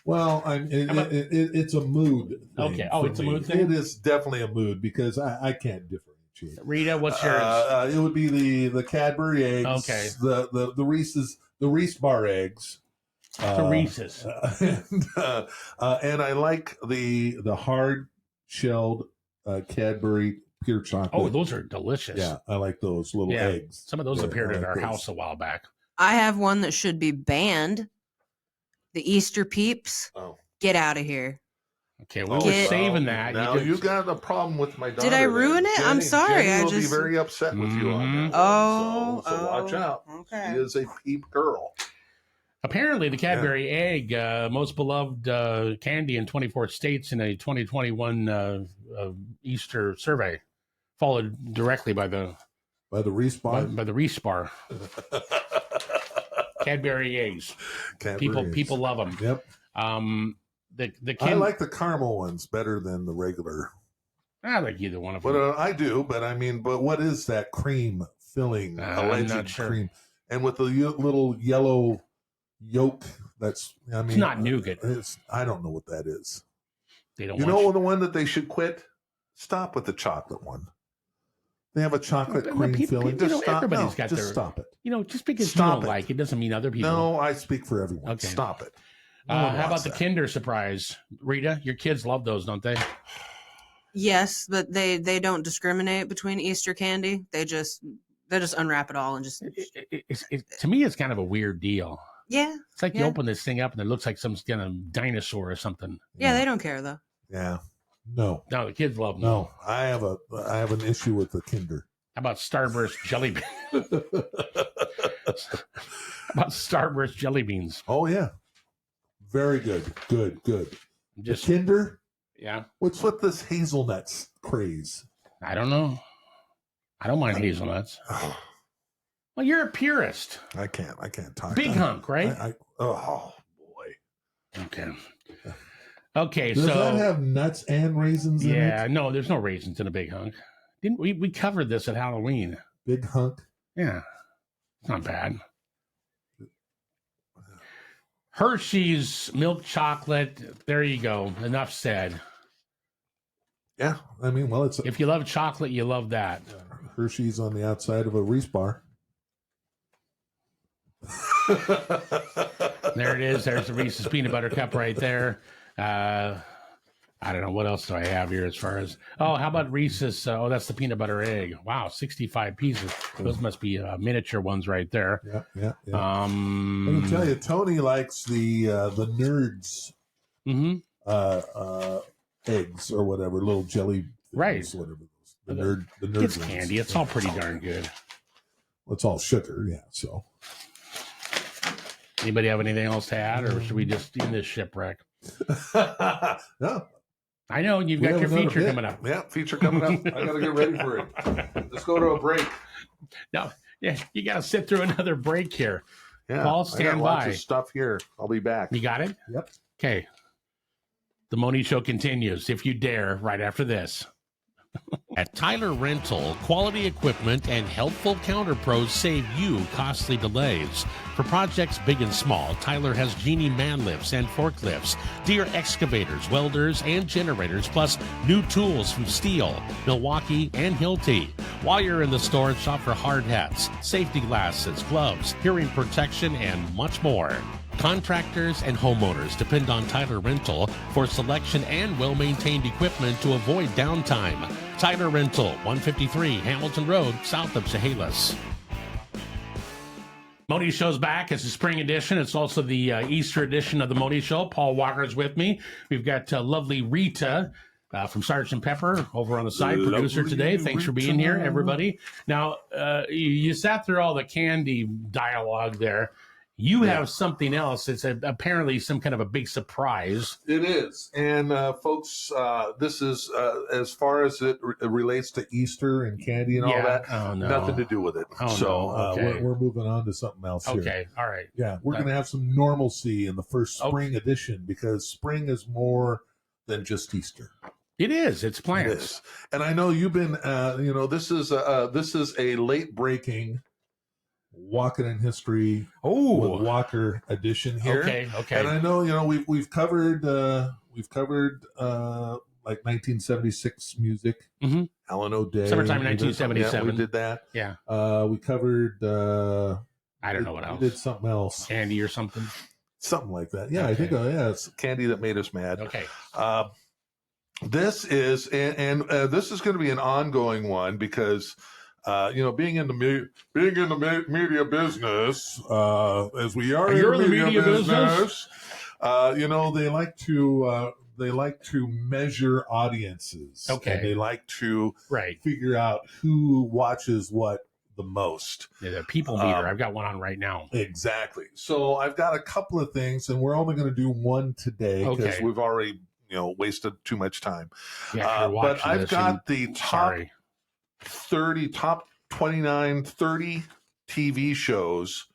[SPEAKER 3] Well, it's a mood thing.
[SPEAKER 2] Okay. Oh, it's a mood thing?
[SPEAKER 3] It is definitely a mood because I can't differentiate.
[SPEAKER 2] Rita, what's yours?
[SPEAKER 3] It would be the Cadbury eggs.
[SPEAKER 2] Okay.
[SPEAKER 3] The Reese bar eggs.
[SPEAKER 2] The Reese's.
[SPEAKER 3] And I like the hard shelled Cadbury pure chocolate.
[SPEAKER 2] Oh, those are delicious.
[SPEAKER 3] Yeah, I like those little eggs.
[SPEAKER 2] Some of those appeared at our house a while back.
[SPEAKER 4] I have one that should be banned. The Easter Peeps.
[SPEAKER 3] Oh.
[SPEAKER 4] Get out of here.
[SPEAKER 2] Okay, well, we're saving that.
[SPEAKER 3] Now you got a problem with my daughter.
[SPEAKER 4] Did I ruin it? I'm sorry.
[SPEAKER 3] Jenny will be very upset with you on that. So watch out.
[SPEAKER 4] Okay.
[SPEAKER 3] She is a peep girl.
[SPEAKER 2] Apparently, the Cadbury egg, most beloved candy in 24 states in a 2021 Easter survey, followed directly by the
[SPEAKER 3] Reese bar.
[SPEAKER 2] By the Reese bar. Cadbury eggs. People love them.
[SPEAKER 3] Yep.
[SPEAKER 2] The kid,
[SPEAKER 3] I like the caramel ones better than the regular.
[SPEAKER 2] I like either one of them.
[SPEAKER 3] But I do. But what is that cream filling?
[SPEAKER 2] I'm not sure.
[SPEAKER 3] Cream, and with the little yellow yolk. It's
[SPEAKER 2] not nougat.
[SPEAKER 3] I don't know what that is.
[SPEAKER 2] They don't.
[SPEAKER 3] The one that they should quit. Stop with the chocolate one. They have a chocolate cream filling. Just stop.
[SPEAKER 2] Everybody's got
[SPEAKER 3] just stop it.
[SPEAKER 2] Just because you don't like it doesn't mean other people.
[SPEAKER 3] No, I speak for everyone.
[SPEAKER 2] Okay.
[SPEAKER 3] Stop it.
[SPEAKER 2] How about the Kinder Surprise? Rita, your kids love those, don't they?
[SPEAKER 4] Yes, but they don't discriminate between Easter candy. They just unwrap it all and just.
[SPEAKER 2] To me, it's kind of a weird deal.
[SPEAKER 4] Yeah.
[SPEAKER 2] It's like you open this thing up and it looks like some kind of dinosaur or something.
[SPEAKER 4] Yeah, they don't care though.
[SPEAKER 3] Yeah. No.
[SPEAKER 2] No, the kids love them.
[SPEAKER 3] No, I have an issue with the Kinder.
[SPEAKER 2] How about Starburst jelly beans? How about Starburst jelly beans?
[SPEAKER 3] Oh yeah. Very good. Good.
[SPEAKER 2] Just
[SPEAKER 3] the Kinder?
[SPEAKER 2] Yeah.
[SPEAKER 3] What's with this hazelnuts craze?
[SPEAKER 2] I don't know. I don't mind hazelnuts. Well, you're a purist.
[SPEAKER 3] I can't talk.
[SPEAKER 2] Big hunk, right?
[SPEAKER 3] Oh boy.
[SPEAKER 2] Okay.
[SPEAKER 3] Does
[SPEAKER 2] so
[SPEAKER 3] that have nuts and raisins in it?
[SPEAKER 2] Yeah, no, there's no raisins in a big hunk. Didn't we covered this at Halloween?
[SPEAKER 3] Big hunk.
[SPEAKER 2] Yeah. It's not bad. Hershey's milk chocolate. There you go. Enough said.
[SPEAKER 3] Yeah, I mean, well, it's
[SPEAKER 2] if you love chocolate, you love that.
[SPEAKER 3] Hershey's on the outside of a Reese bar.
[SPEAKER 2] There it is. There's the Reese's peanut butter cup right there. I don't know. What else do I have here as far as... Oh, how about Reese's? That's the peanut butter egg. Wow, 65 pieces. Those must be miniature ones right there.
[SPEAKER 3] Yeah. I can tell you, Tony likes the Nerds eggs or whatever, little jelly things,
[SPEAKER 2] right?
[SPEAKER 3] Whatever those. The nerd
[SPEAKER 2] it's candy. It's all pretty darn good.
[SPEAKER 3] Well, it's all sugar, yeah. So,
[SPEAKER 2] anybody have anything else to add, or should we just end this shipwreck?
[SPEAKER 3] No.
[SPEAKER 2] I know you've got your feature coming up.
[SPEAKER 3] Yeah, feature coming up. I got to get ready for it. Let's go to a break.
[SPEAKER 2] No, yeah, you got to sit through another break here.
[SPEAKER 3] Yeah,
[SPEAKER 2] Paul, stand by.
[SPEAKER 3] Lots of stuff here. I'll be back.
[SPEAKER 2] You got it?
[SPEAKER 3] Yep.
[SPEAKER 2] Okay. The Mohney Show continues, if you dare, right after this. At Tyler Rental, quality equipment and helpful counter pros save you costly delays. For projects big and small, Tyler has Genie man lifts and forklifts, Deere excavators, welders, and generators, plus new tools from Steel, Milwaukee, and Hilti. While you're in the store, shop for hard hats, safety glasses, gloves, hearing protection, and much more. Contractors and homeowners depend on Tyler Rental for selection and well-maintained equipment to avoid downtime. Tyler Rental, 153 Hamilton Road, south of Chehalis. Mohney Show's back. It's the spring edition. It's also the Easter edition of the Mohney Show. Paul Walker's with me. We've got lovely Rita from Sgt. Pepper over on the side, producer today. Thanks for being here, everybody. Now, you sat through all the candy dialogue there. You have something else. It's apparently some kind of a big surprise.
[SPEAKER 3] It is. And folks, this is, as far as it relates to Easter and candy and all that, nothing to do with it. We're moving on to something else here.
[SPEAKER 2] Okay, all right.
[SPEAKER 3] Yeah, we're going to have some normalcy in the first spring edition, because spring is more than just Easter.
[SPEAKER 2] It is. It's plants.
[SPEAKER 3] It is. And I know you've been, this is a late-breaking Walking in History with Walker edition here.
[SPEAKER 2] Okay.
[SPEAKER 3] And I know, we've covered like 1976 music.
[SPEAKER 2] Mm-hmm.
[SPEAKER 3] Alan O'Day.
[SPEAKER 2] Summertime 1977.
[SPEAKER 3] Yeah, we did that.
[SPEAKER 2] Yeah.
[SPEAKER 3] We covered
[SPEAKER 2] I don't know what else.
[SPEAKER 3] We did something else.
[SPEAKER 2] Candy or something.
[SPEAKER 3] Something like that. Yeah,
[SPEAKER 2] okay.
[SPEAKER 3] I think it's Candy That Made Us Mad.
[SPEAKER 2] Okay.
[SPEAKER 3] This is this is going to be an ongoing one, because being in the media business, as we are in the media business, they like to measure audiences.
[SPEAKER 2] Okay.
[SPEAKER 3] And they like to
[SPEAKER 2] right.
[SPEAKER 3] figure out who watches what the most.
[SPEAKER 2] Yeah, the people meter. I've got one on right now.
[SPEAKER 3] Exactly. So I've got a couple of things, and we're only going to do one today because we've already wasted too much time.
[SPEAKER 2] Yeah,
[SPEAKER 3] but I've got the top 30 TV shows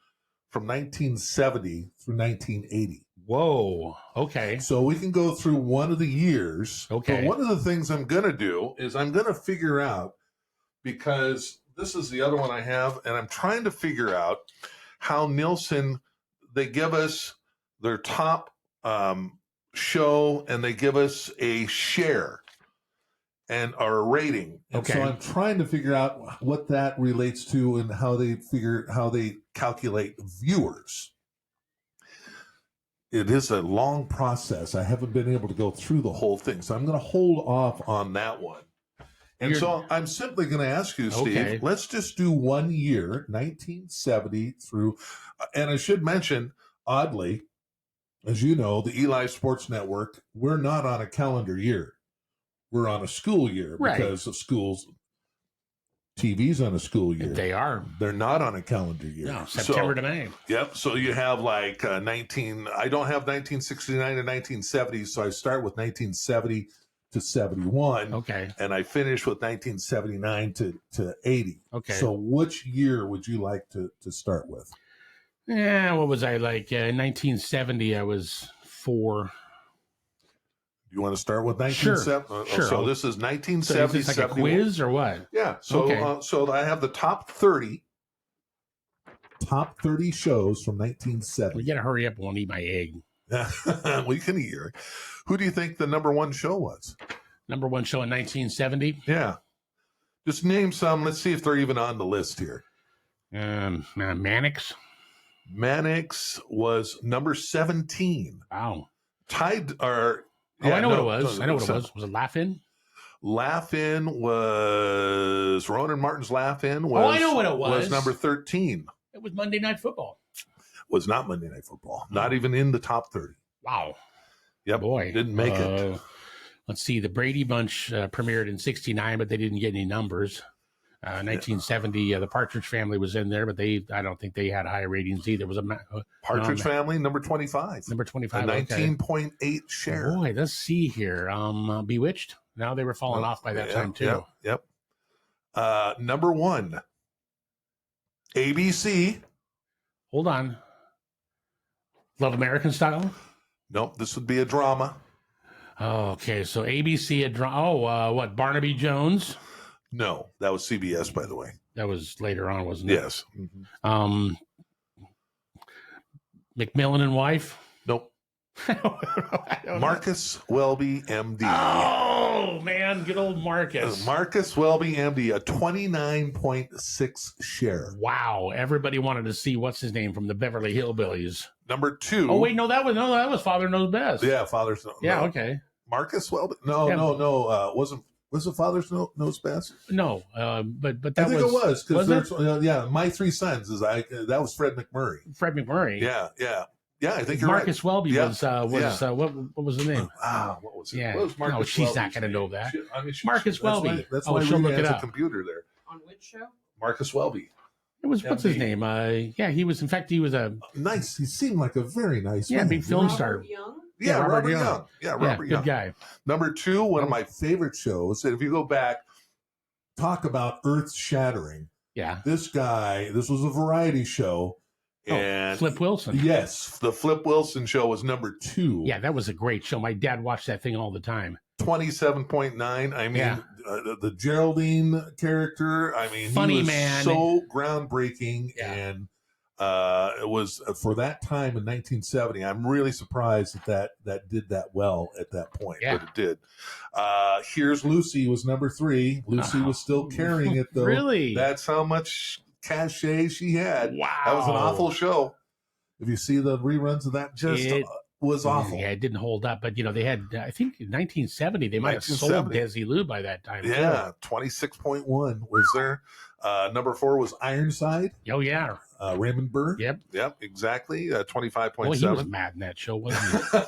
[SPEAKER 3] from 1970 through 1980.
[SPEAKER 2] Whoa. Okay.
[SPEAKER 3] So we can go through one of the years.
[SPEAKER 2] Okay.
[SPEAKER 3] But one of the things I'm going to do is I'm going to figure out, because this is the other one I have, and I'm trying to figure out how Nielsen, they give us their top show, and they give us a share and our rating. And so I'm trying to figure out what that relates to and how they calculate viewers. it is a long process. I haven't been able to go through the whole thing, so I'm going to hold off on that one. And so I'm simply going to ask you, Steve,
[SPEAKER 2] Okay.
[SPEAKER 3] let's just do 1 year, 1970 through, and I should mention, oddly, as you know, the Eli Sports Network, we're not on a calendar year. We're on a school year because of schools. TV's on a school year.
[SPEAKER 2] They are.
[SPEAKER 3] They're not on a calendar year.
[SPEAKER 2] No, September to May.
[SPEAKER 3] Yep. So you have like I don't have 1969 to 1970, so I start with 1970 to 71.
[SPEAKER 2] Okay.
[SPEAKER 3] And I finish with 1979 to 80.
[SPEAKER 2] Okay.
[SPEAKER 3] So which year would you like to start with?
[SPEAKER 2] Yeah, what was I like? In 1970, I was 4.
[SPEAKER 3] You want to start with 1970?
[SPEAKER 2] Sure.
[SPEAKER 3] So this is
[SPEAKER 2] So
[SPEAKER 3] 1970.
[SPEAKER 2] is this like a quiz or what?
[SPEAKER 3] Yeah. So
[SPEAKER 2] Okay.
[SPEAKER 3] So I have the top 30 shows from 1970.
[SPEAKER 2] We got to hurry up. I won't eat my egg.
[SPEAKER 3] We can hear. Who do you think the number one show was?
[SPEAKER 2] Number one show in 1970.
[SPEAKER 3] Yeah. Just name some. Let's see if they're even on the list here.
[SPEAKER 2] Mannix.
[SPEAKER 3] Mannix was number 17.
[SPEAKER 2] Wow.
[SPEAKER 3] Tied or
[SPEAKER 2] I know what it was. I know what it was. Was it Laugh-In?
[SPEAKER 3] Laugh-In was Ronan Martin's Laugh-In was.
[SPEAKER 2] I know what it was.
[SPEAKER 3] Was number 13.
[SPEAKER 2] It was Monday Night Football.
[SPEAKER 3] Was not Monday Night Football. Not even in the top 30.
[SPEAKER 2] Wow.
[SPEAKER 3] Yep.
[SPEAKER 2] Boy.
[SPEAKER 3] Didn't make it.
[SPEAKER 2] Let's see. The Brady Bunch premiered in 69, but they didn't get any numbers. 1970, the Partridge Family was in there, but I don't think they had high ratings either. It was a
[SPEAKER 3] Partridge Family, number 25.
[SPEAKER 2] Number 25.
[SPEAKER 3] A 19.8 share.
[SPEAKER 2] Boy, let's see here. Bewitched. Now they were falling off by that time too.
[SPEAKER 3] Yep. Number 1. ABC.
[SPEAKER 2] Hold on. Love American Style?
[SPEAKER 3] Nope, this would be a drama.
[SPEAKER 2] Oh, okay, so ABC, what, Barnaby Jones?
[SPEAKER 3] No, that was CBS, by the way.
[SPEAKER 2] That was later on, wasn't it?
[SPEAKER 3] Yes.
[SPEAKER 2] Mm-hmm. Macmillan and Wife?
[SPEAKER 3] Nope. Marcus Welby, MD.
[SPEAKER 2] Oh, man, good old Marcus.
[SPEAKER 3] Marcus Welby, MD, a 29.6 share.
[SPEAKER 2] Wow, everybody wanted to see what's his name from the Beverly Hillbillies.
[SPEAKER 3] Number 2.
[SPEAKER 2] Oh wait, that was Father Knows Best.
[SPEAKER 3] Yeah, Father's.
[SPEAKER 2] Yeah, okay.
[SPEAKER 3] Marcus Welby. No. Was it Father's Knows Best?
[SPEAKER 2] No, but that
[SPEAKER 3] I think it was
[SPEAKER 2] because
[SPEAKER 3] My Three Sons that was Fred McMurray.
[SPEAKER 2] Fred McMurray.
[SPEAKER 3] Yeah. I think you're
[SPEAKER 2] Marcus
[SPEAKER 3] right.
[SPEAKER 2] Welby was what was the name?
[SPEAKER 3] What was it?
[SPEAKER 2] Yeah.
[SPEAKER 3] What was Marcus
[SPEAKER 2] No, she's not
[SPEAKER 3] Welby's
[SPEAKER 2] going to know that.
[SPEAKER 3] Marcus
[SPEAKER 2] Welby.
[SPEAKER 3] That's why
[SPEAKER 2] she'll look
[SPEAKER 3] Rita
[SPEAKER 2] it
[SPEAKER 3] has
[SPEAKER 2] up.
[SPEAKER 3] a computer there.
[SPEAKER 4] On which show?
[SPEAKER 3] Marcus Welby.
[SPEAKER 2] It was what's his name? He was. In fact, he was a
[SPEAKER 3] nice. He seemed like a very nice man.
[SPEAKER 2] big film
[SPEAKER 4] Robert
[SPEAKER 2] star.
[SPEAKER 4] Young?
[SPEAKER 3] Yeah, Robert Young.
[SPEAKER 2] Young.
[SPEAKER 3] Yeah, Robert Young.
[SPEAKER 2] Good guy.
[SPEAKER 3] Number 2, one of my favorite shows. And if you go back, talk about earth shattering.
[SPEAKER 2] Yeah.
[SPEAKER 3] This was a variety show. And
[SPEAKER 2] Flip Wilson.
[SPEAKER 3] Yes, the Flip Wilson show was number 2.
[SPEAKER 2] Yeah, that was a great show. My dad watched that thing all the time.
[SPEAKER 3] 27.9. I mean, the Geraldine character. I mean,
[SPEAKER 2] Funny
[SPEAKER 3] he was
[SPEAKER 2] man.
[SPEAKER 3] so groundbreaking,
[SPEAKER 2] Yeah.
[SPEAKER 3] and it was for that time in 1970. I'm really surprised that did that well at that point, but it did. Here's Lucy was number 3. Lucy was still carrying it though.
[SPEAKER 2] Really?
[SPEAKER 3] That's how much cachet she had.
[SPEAKER 2] Wow.
[SPEAKER 3] That was an awful show. If you see the reruns of that, it was awful.
[SPEAKER 2] Yeah, it didn't hold up, but they had. I think in 1970 they might have sold Desilu by that time.
[SPEAKER 3] Yeah, 26.1 was there. Number 4 was Ironside.
[SPEAKER 2] Oh yeah,
[SPEAKER 3] Raymond Burr.
[SPEAKER 2] Yep,
[SPEAKER 3] exactly. 25.7.
[SPEAKER 2] Well, he was mad in that show, wasn't he?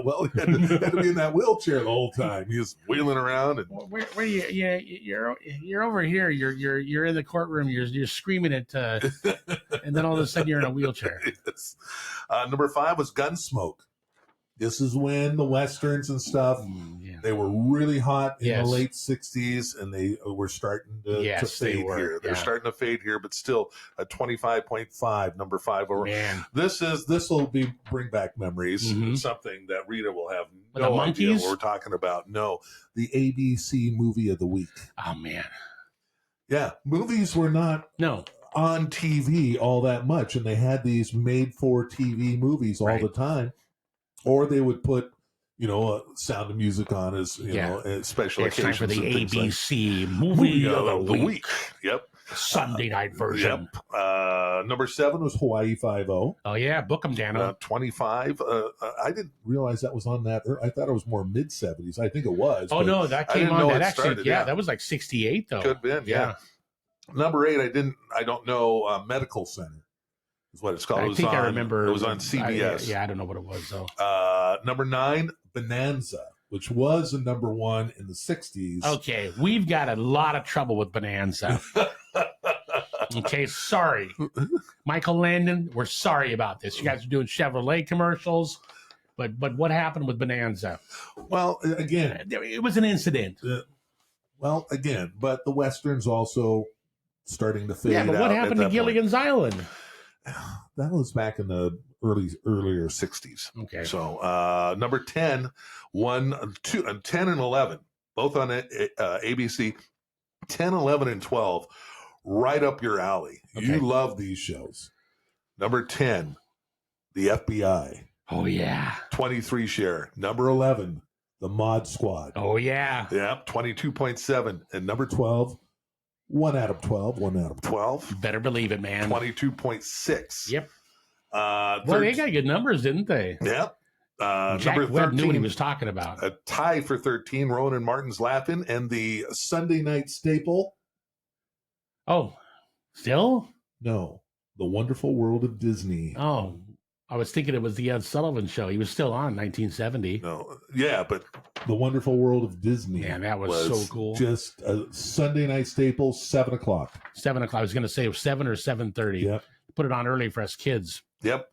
[SPEAKER 3] Well, he had to be in that wheelchair the whole time. He was wheeling around. And
[SPEAKER 2] where you're over here. You're in the courtroom. You're screaming at, and then all of a sudden you're in a wheelchair.
[SPEAKER 3] Yes. Number 5 was Gunsmoke. This is when the westerns and stuff, they were really hot in the late 60s, and they were starting to fade here. They're starting to fade here, but still a 25.5, number 5 over.
[SPEAKER 2] Man.
[SPEAKER 3] This will bring back memories. Something that Rita will have
[SPEAKER 2] no
[SPEAKER 3] idea what we're talking about. No, the ABC movie of the week.
[SPEAKER 2] Oh man.
[SPEAKER 3] Yeah, movies were not on TV all that much, and they had these made-for-TV movies all the time. Or they would put, Sound of Music on as, special occasions.
[SPEAKER 2] It's time for the ABC movie of the week.
[SPEAKER 3] Yep.
[SPEAKER 2] Sunday night version.
[SPEAKER 3] Yep. Number 7 was Hawaii Five-0.
[SPEAKER 2] Oh yeah, book 'em, Dano.
[SPEAKER 3] 25. I didn't realize that was on that. I thought it was more mid 70s. I think it was.
[SPEAKER 2] Oh no, that came on that actually.
[SPEAKER 3] Started,
[SPEAKER 2] yeah, that was like 68 though.
[SPEAKER 3] Could have been. Yeah. Number 8, I don't know. Medical Center is what it's called.
[SPEAKER 2] I remember.
[SPEAKER 3] It was on CBS.
[SPEAKER 2] I don't know what it was though.
[SPEAKER 3] Number 9, Bonanza, which was a number 1 in the 60s.
[SPEAKER 2] Okay, we've got a lot of trouble with Bonanza. Okay, sorry. Michael Landon, we're sorry about this. You guys are doing Chevrolet commercials, but what happened with Bonanza?
[SPEAKER 3] Well, again,
[SPEAKER 2] it was an incident.
[SPEAKER 3] Again, but the Westerns also starting to fade out.
[SPEAKER 2] Yeah, but what happened to Gilligan's Island?
[SPEAKER 3] That was back in the earlier 60s.
[SPEAKER 2] Okay.
[SPEAKER 3] So number 10, 10 and 11, both on ABC, 10, 11, and 12, right up your alley. Okay. You love these shows. Number 10, the FBI.
[SPEAKER 2] Oh, yeah.
[SPEAKER 3] 23 share. Number 11, the Mod Squad.
[SPEAKER 2] Oh, yeah.
[SPEAKER 3] Yeah, 22.7. And number 12, 1 out of 12.
[SPEAKER 2] You better believe it, man.
[SPEAKER 3] 22.6.
[SPEAKER 2] Yep. Well, they got good numbers, didn't they?
[SPEAKER 3] Yep.
[SPEAKER 2] Jack
[SPEAKER 3] number 13
[SPEAKER 2] Webb knew what he was talking about.
[SPEAKER 3] A tie for 13, Ronan Martin's Laughing, and the Sunday night staple.
[SPEAKER 2] Oh, still?
[SPEAKER 3] No, The Wonderful World of Disney.
[SPEAKER 2] Oh, I was thinking it was the Ed Sullivan Show. He was still on 1970.
[SPEAKER 3] No, yeah, but The Wonderful World of Disney.
[SPEAKER 2] Man, that was so cool.
[SPEAKER 3] Just a Sunday night staple, 7 o'clock.
[SPEAKER 2] 7 o'clock. I was going to say 7 or 7:30.
[SPEAKER 3] Yep.
[SPEAKER 2] Put it on early for us kids.
[SPEAKER 3] Yep.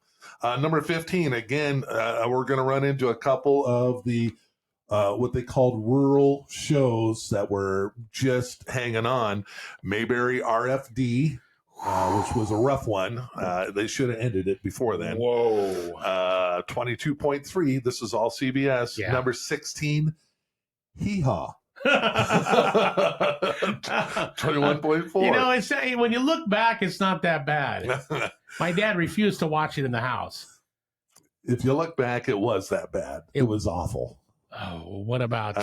[SPEAKER 3] Number 15, again, we're going to run into a couple of the what they called rural shows that were just hanging on. Mayberry RFD, which was a rough one. They should have ended it before then.
[SPEAKER 2] Whoa.
[SPEAKER 3] 22.3, this is all CBS.
[SPEAKER 2] Yeah.
[SPEAKER 3] Number 16, Hee Haw. 21.4.
[SPEAKER 2] You know, it's when you look back, it's not that bad. My dad refused to watch it in the house.
[SPEAKER 3] If you look back, it was that bad. It was awful.
[SPEAKER 2] Oh, what about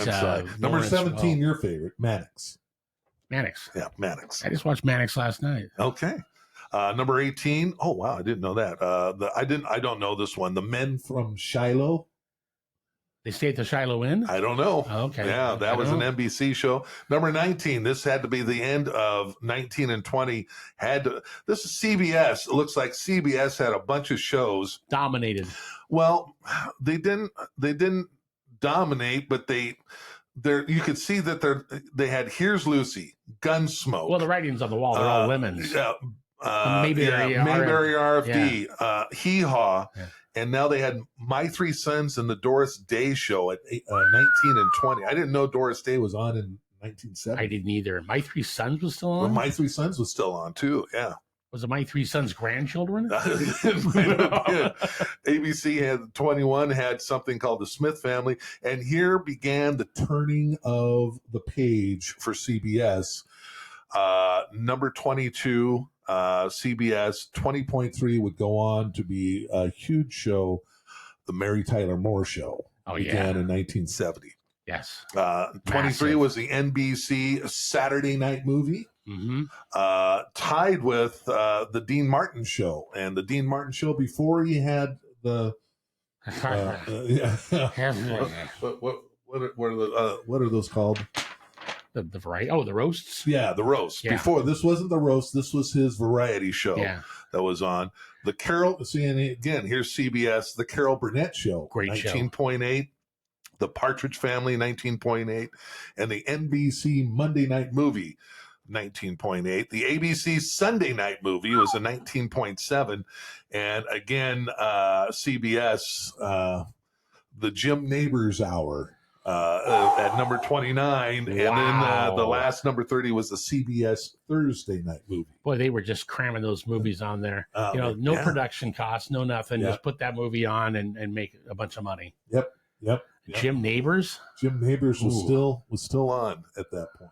[SPEAKER 3] number 17? Your favorite, Mannix.
[SPEAKER 2] Mannix.
[SPEAKER 3] Yeah, Mannix.
[SPEAKER 2] I just watched Mannix last night.
[SPEAKER 3] Okay. Number 18. Oh wow, I didn't know that. I don't know this one. The Men from Shiloh.
[SPEAKER 2] They stay at the Shiloh Inn?
[SPEAKER 3] I don't know.
[SPEAKER 2] Oh, okay.
[SPEAKER 3] Yeah, that was an NBC show. Number 19. This had to be the end of 19 and 20. This is CBS. It looks like CBS had a bunch of shows.
[SPEAKER 2] Dominated.
[SPEAKER 3] Well, they didn't dominate, but you could see that they had Here's Lucy, Gunsmoke.
[SPEAKER 2] Well, the writing's on the wall. They're all women's.
[SPEAKER 3] Yeah.
[SPEAKER 2] Mayberry
[SPEAKER 3] RFD, Hee Haw.
[SPEAKER 2] Yeah.
[SPEAKER 3] And now they had My Three Sons and the Doris Day Show at 19 and 20. I didn't know Doris Day was on in 1970.
[SPEAKER 2] I didn't either. My Three Sons was still on?
[SPEAKER 3] Well, My Three Sons was still on, too, yeah.
[SPEAKER 2] Was it My Three Sons' grandchildren?
[SPEAKER 3] ABC had 21, had something called The Smith Family. And here began the turning of the page for CBS. Number 22, CBS, 20.3 would go on to be a huge show, The Mary Tyler Moore Show. Began in 1970.
[SPEAKER 2] Yes.
[SPEAKER 3] 23 was the NBC Saturday Night Movie.
[SPEAKER 2] Mm-hmm.
[SPEAKER 3] Tied with the Dean Martin Show. And the Dean Martin Show, before he had the... what are those called?
[SPEAKER 2] The variety. Oh, the roasts?
[SPEAKER 3] Yeah, the roast.
[SPEAKER 2] Yeah.
[SPEAKER 3] Before, this wasn't the roast. This was his variety show that was on. The Carol, and again, here's CBS, The Carol Burnett Show.
[SPEAKER 2] Great
[SPEAKER 3] 19.8. The Partridge Family, 19.8. And the NBC Monday Night Movie, 19.8. The ABC Sunday Night Movie was a 19.7. And again, CBS, the Jim Neighbors Hour, at number 29.
[SPEAKER 2] Wow.
[SPEAKER 3] And then the last number 30 was the CBS Thursday Night Movie.
[SPEAKER 2] Boy, they were just cramming those movies on there. No production costs, no nothing. Just put that movie on and make a bunch of money.
[SPEAKER 3] Yep.
[SPEAKER 2] Jim Neighbors?
[SPEAKER 3] Jim Neighbors was still on at that point.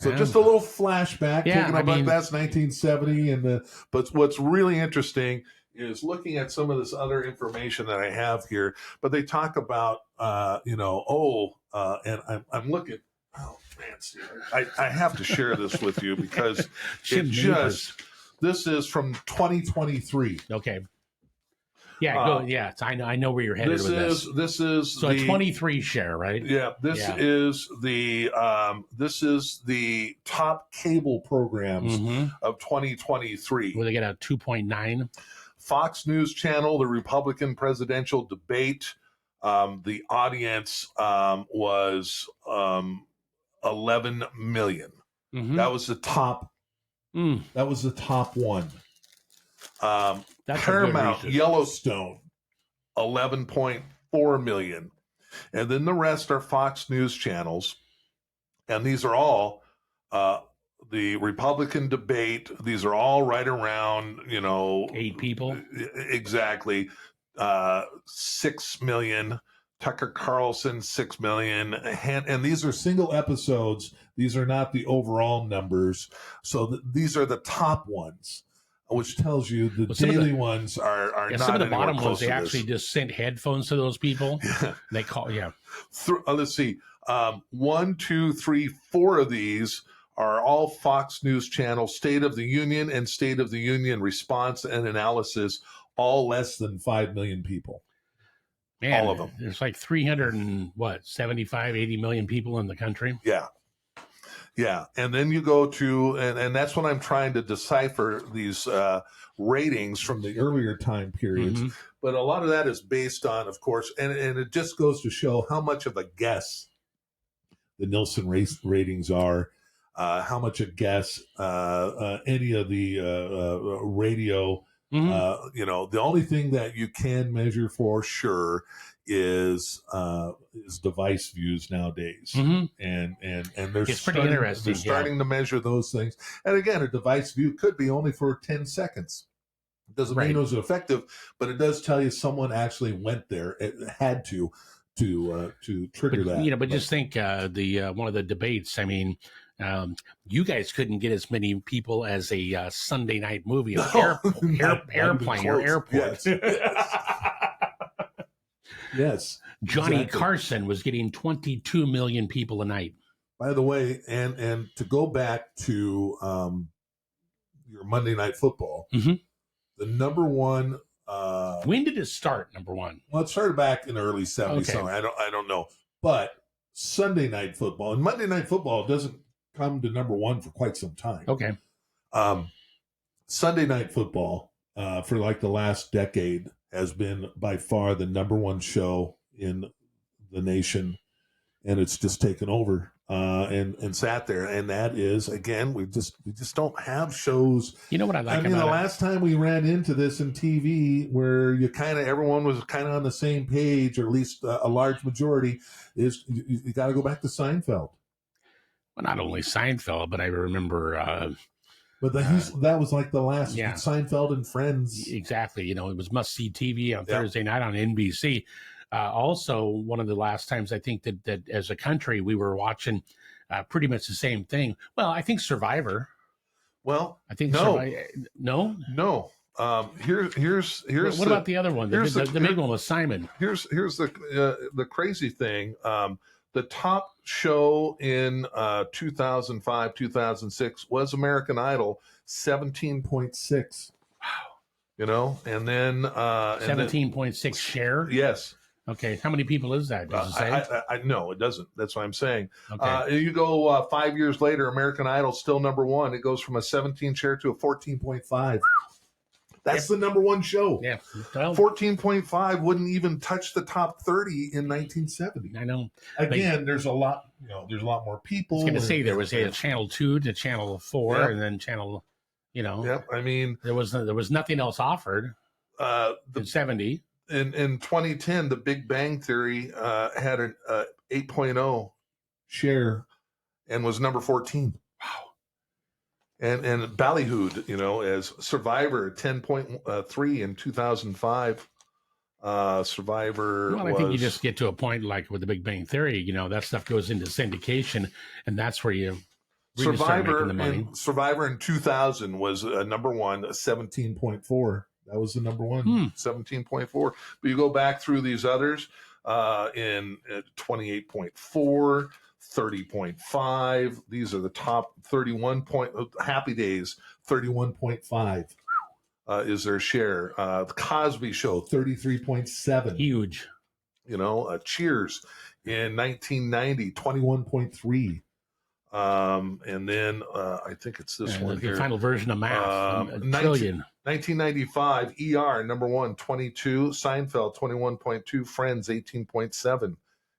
[SPEAKER 3] So just a little flashback. That's 1970. But what's really interesting is looking at some of this other information that I have here. But they talk about, and I'm looking. Oh man, Steve, I have to share this with you because
[SPEAKER 2] Jim
[SPEAKER 3] this is from 2023.
[SPEAKER 2] Okay. Yeah, go. Yeah, I know where you're headed with this.
[SPEAKER 3] This is
[SPEAKER 2] so a 23 share, right?
[SPEAKER 3] Yeah, this is the top cable programs of 2023.
[SPEAKER 2] Where they get a 2.9.
[SPEAKER 3] Fox News Channel, the Republican presidential debate. The audience was 11 million. That was the top. That was the top one.
[SPEAKER 2] That's
[SPEAKER 3] Paramount Yellowstone, 11.4 million. And then the rest are Fox News channels. And these are all the Republican debate. These are all right around,
[SPEAKER 2] 8 people.
[SPEAKER 3] Exactly. 6 million. Tucker Carlson, 6 million. And these are single episodes. These are not the overall numbers. So these are the top ones, which tells you the daily ones are not
[SPEAKER 2] some of the bottom ones. They
[SPEAKER 3] to
[SPEAKER 2] actually
[SPEAKER 3] this.
[SPEAKER 2] just sent headphones to those people. They call
[SPEAKER 3] let's see. 1, 2, 3, 4 of these are all Fox News Channel State of the Union and State of the Union response and analysis, all less than 5 million people.
[SPEAKER 2] Man,
[SPEAKER 3] all of them.
[SPEAKER 2] There's like 75, 80 million people in the country.
[SPEAKER 3] Yeah. Yeah, and then you go to, and that's when I'm trying to decipher these ratings from the earlier time periods. But a lot of that is based on, of course, and it just goes to show how much of a guess the Nielsen ratings are, how much a guess any of the radio, the only thing that you can measure for sure is device views nowadays, and
[SPEAKER 2] it's pretty interesting.
[SPEAKER 3] They're starting to measure those things, and again, a device view could be only for 10 seconds. It doesn't mean it was effective, but it does tell you someone actually went there. It had to trigger that.
[SPEAKER 2] But just think the one of the debates. I mean, you guys couldn't get as many people as a Sunday night movie, airplane or airport.
[SPEAKER 3] Yes.
[SPEAKER 2] Johnny Carson was getting 22 million people a night.
[SPEAKER 3] By the way, and to go back to your Monday Night Football, the number one.
[SPEAKER 2] When did it start? Number one.
[SPEAKER 3] Well, it started back in the early 70s.
[SPEAKER 2] Okay.
[SPEAKER 3] Somewhere. I don't know, but Sunday Night Football and Monday Night Football doesn't come to number one for quite some time.
[SPEAKER 2] Okay.
[SPEAKER 3] Sunday Night Football for like the last decade has been by far the number one show in the nation, and it's just taken over and sat there. And that is, again, we just don't have shows.
[SPEAKER 2] You know what I like about
[SPEAKER 3] the
[SPEAKER 2] it?
[SPEAKER 3] last time we ran into this in TV, where everyone was kind of on the same page, or at least a large majority, is you got to go back to Seinfeld.
[SPEAKER 2] Well, not only Seinfeld, but I remember.
[SPEAKER 3] But that was like the last Seinfeld and Friends.
[SPEAKER 2] Exactly. It was must-see TV on Thursday night on NBC. Also, one of the last times I think that as a country we were watching pretty much the same thing. Well, I think Survivor.
[SPEAKER 3] Well,
[SPEAKER 2] I think
[SPEAKER 3] no.
[SPEAKER 2] No.
[SPEAKER 3] Here's
[SPEAKER 2] what about the other one? The big one was Simon.
[SPEAKER 3] Here's the crazy thing. The top show in 2005, 2006 was American Idol, 17.6. Wow. And then
[SPEAKER 2] 17.6 share.
[SPEAKER 3] Yes.
[SPEAKER 2] Okay. How many people is that? Does it say?
[SPEAKER 3] I no, it doesn't. That's what I'm saying.
[SPEAKER 2] Okay.
[SPEAKER 3] You go 5 years later, American Idol still number one. It goes from a 17 share to a 14.5. That's the number one show.
[SPEAKER 2] Yeah.
[SPEAKER 3] 14.5 wouldn't even touch the top 30 in 1970.
[SPEAKER 2] I know.
[SPEAKER 3] Again, there's a lot, there's a lot more people.
[SPEAKER 2] I was going to say there was a channel 2 to channel 4 and then channel,
[SPEAKER 3] Yep. I mean,
[SPEAKER 2] there was nothing else offered in 70.
[SPEAKER 3] In 2010, the Big Bang Theory had an 8.0 share and was number 14. And ballyhooed, as Survivor, 10.3 in 2005. Survivor.
[SPEAKER 2] Well, I think you just get to a point like with the Big Bang Theory, that stuff goes into syndication, and that's where you really start making the money.
[SPEAKER 3] Survivor in 2000 was number one, 17.4. That was the number one, 17.4. But you go back through these others in 28.4. 30.5. These are the top 31 point. Happy Days, 31.5 is their share. The Cosby Show, 33.7.
[SPEAKER 2] Huge.
[SPEAKER 3] Cheers in 1990, 21.3. And then I think it's this one
[SPEAKER 2] the
[SPEAKER 3] here.
[SPEAKER 2] final version of math. A trillion.
[SPEAKER 3] 1995, ER, number 1, 22. Seinfeld, 21.2. Friends, 18.7.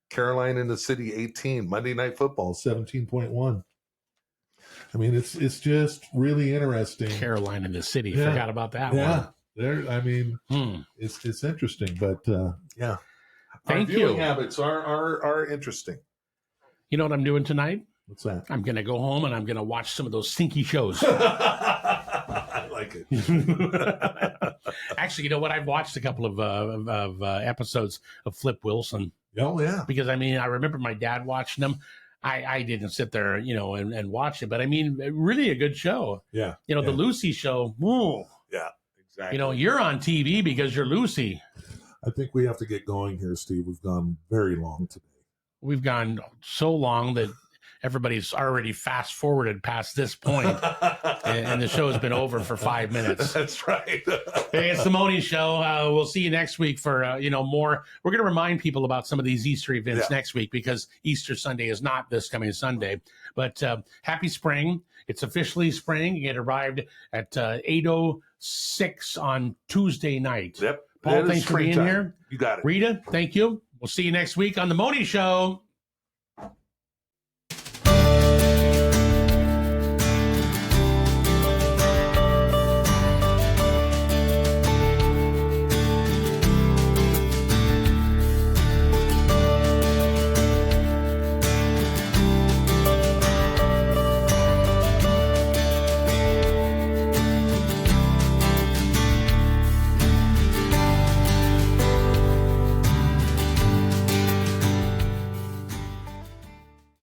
[SPEAKER 3] Caroline in the City, 18. Monday Night Football, 17.1. I mean, it's just really interesting.
[SPEAKER 2] Caroline in the City. Forgot about that one.
[SPEAKER 3] It's interesting, but yeah.
[SPEAKER 2] Thank
[SPEAKER 3] Our viewing
[SPEAKER 2] you.
[SPEAKER 3] habits are interesting.
[SPEAKER 2] You know what I'm doing tonight?
[SPEAKER 3] What's that?
[SPEAKER 2] I'm going to go home and I'm going to watch some of those stinky shows.
[SPEAKER 3] I like it.
[SPEAKER 2] Actually, you know what? I've watched a couple of episodes of Flip Wilson.
[SPEAKER 3] Oh, yeah.
[SPEAKER 2] Because, I remember my dad watching them. I didn't sit there, and watch it. But, really a good show.
[SPEAKER 3] Yeah.
[SPEAKER 2] The Lucy show. Woo.
[SPEAKER 3] Yeah, exactly.
[SPEAKER 2] You're on TV because you're Lucy.
[SPEAKER 3] I think we have to get going here, Steve. We've gone very long today.
[SPEAKER 2] We've gone so long that everybody's already fast forwarded past this point, and the show's been over for 5 minutes.
[SPEAKER 3] That's right.
[SPEAKER 2] Hey, it's the Mohney Show. We'll see you next week for more. We're going to remind people about some of these Easter events next week because Easter Sunday is not this coming Sunday. But happy spring! It's officially spring. It arrived at 8:06 on Tuesday night.
[SPEAKER 3] Yep.
[SPEAKER 2] Paul, thanks for being here.
[SPEAKER 3] You got it.
[SPEAKER 2] Rita, thank you. We'll see you next week on the Mohney Show.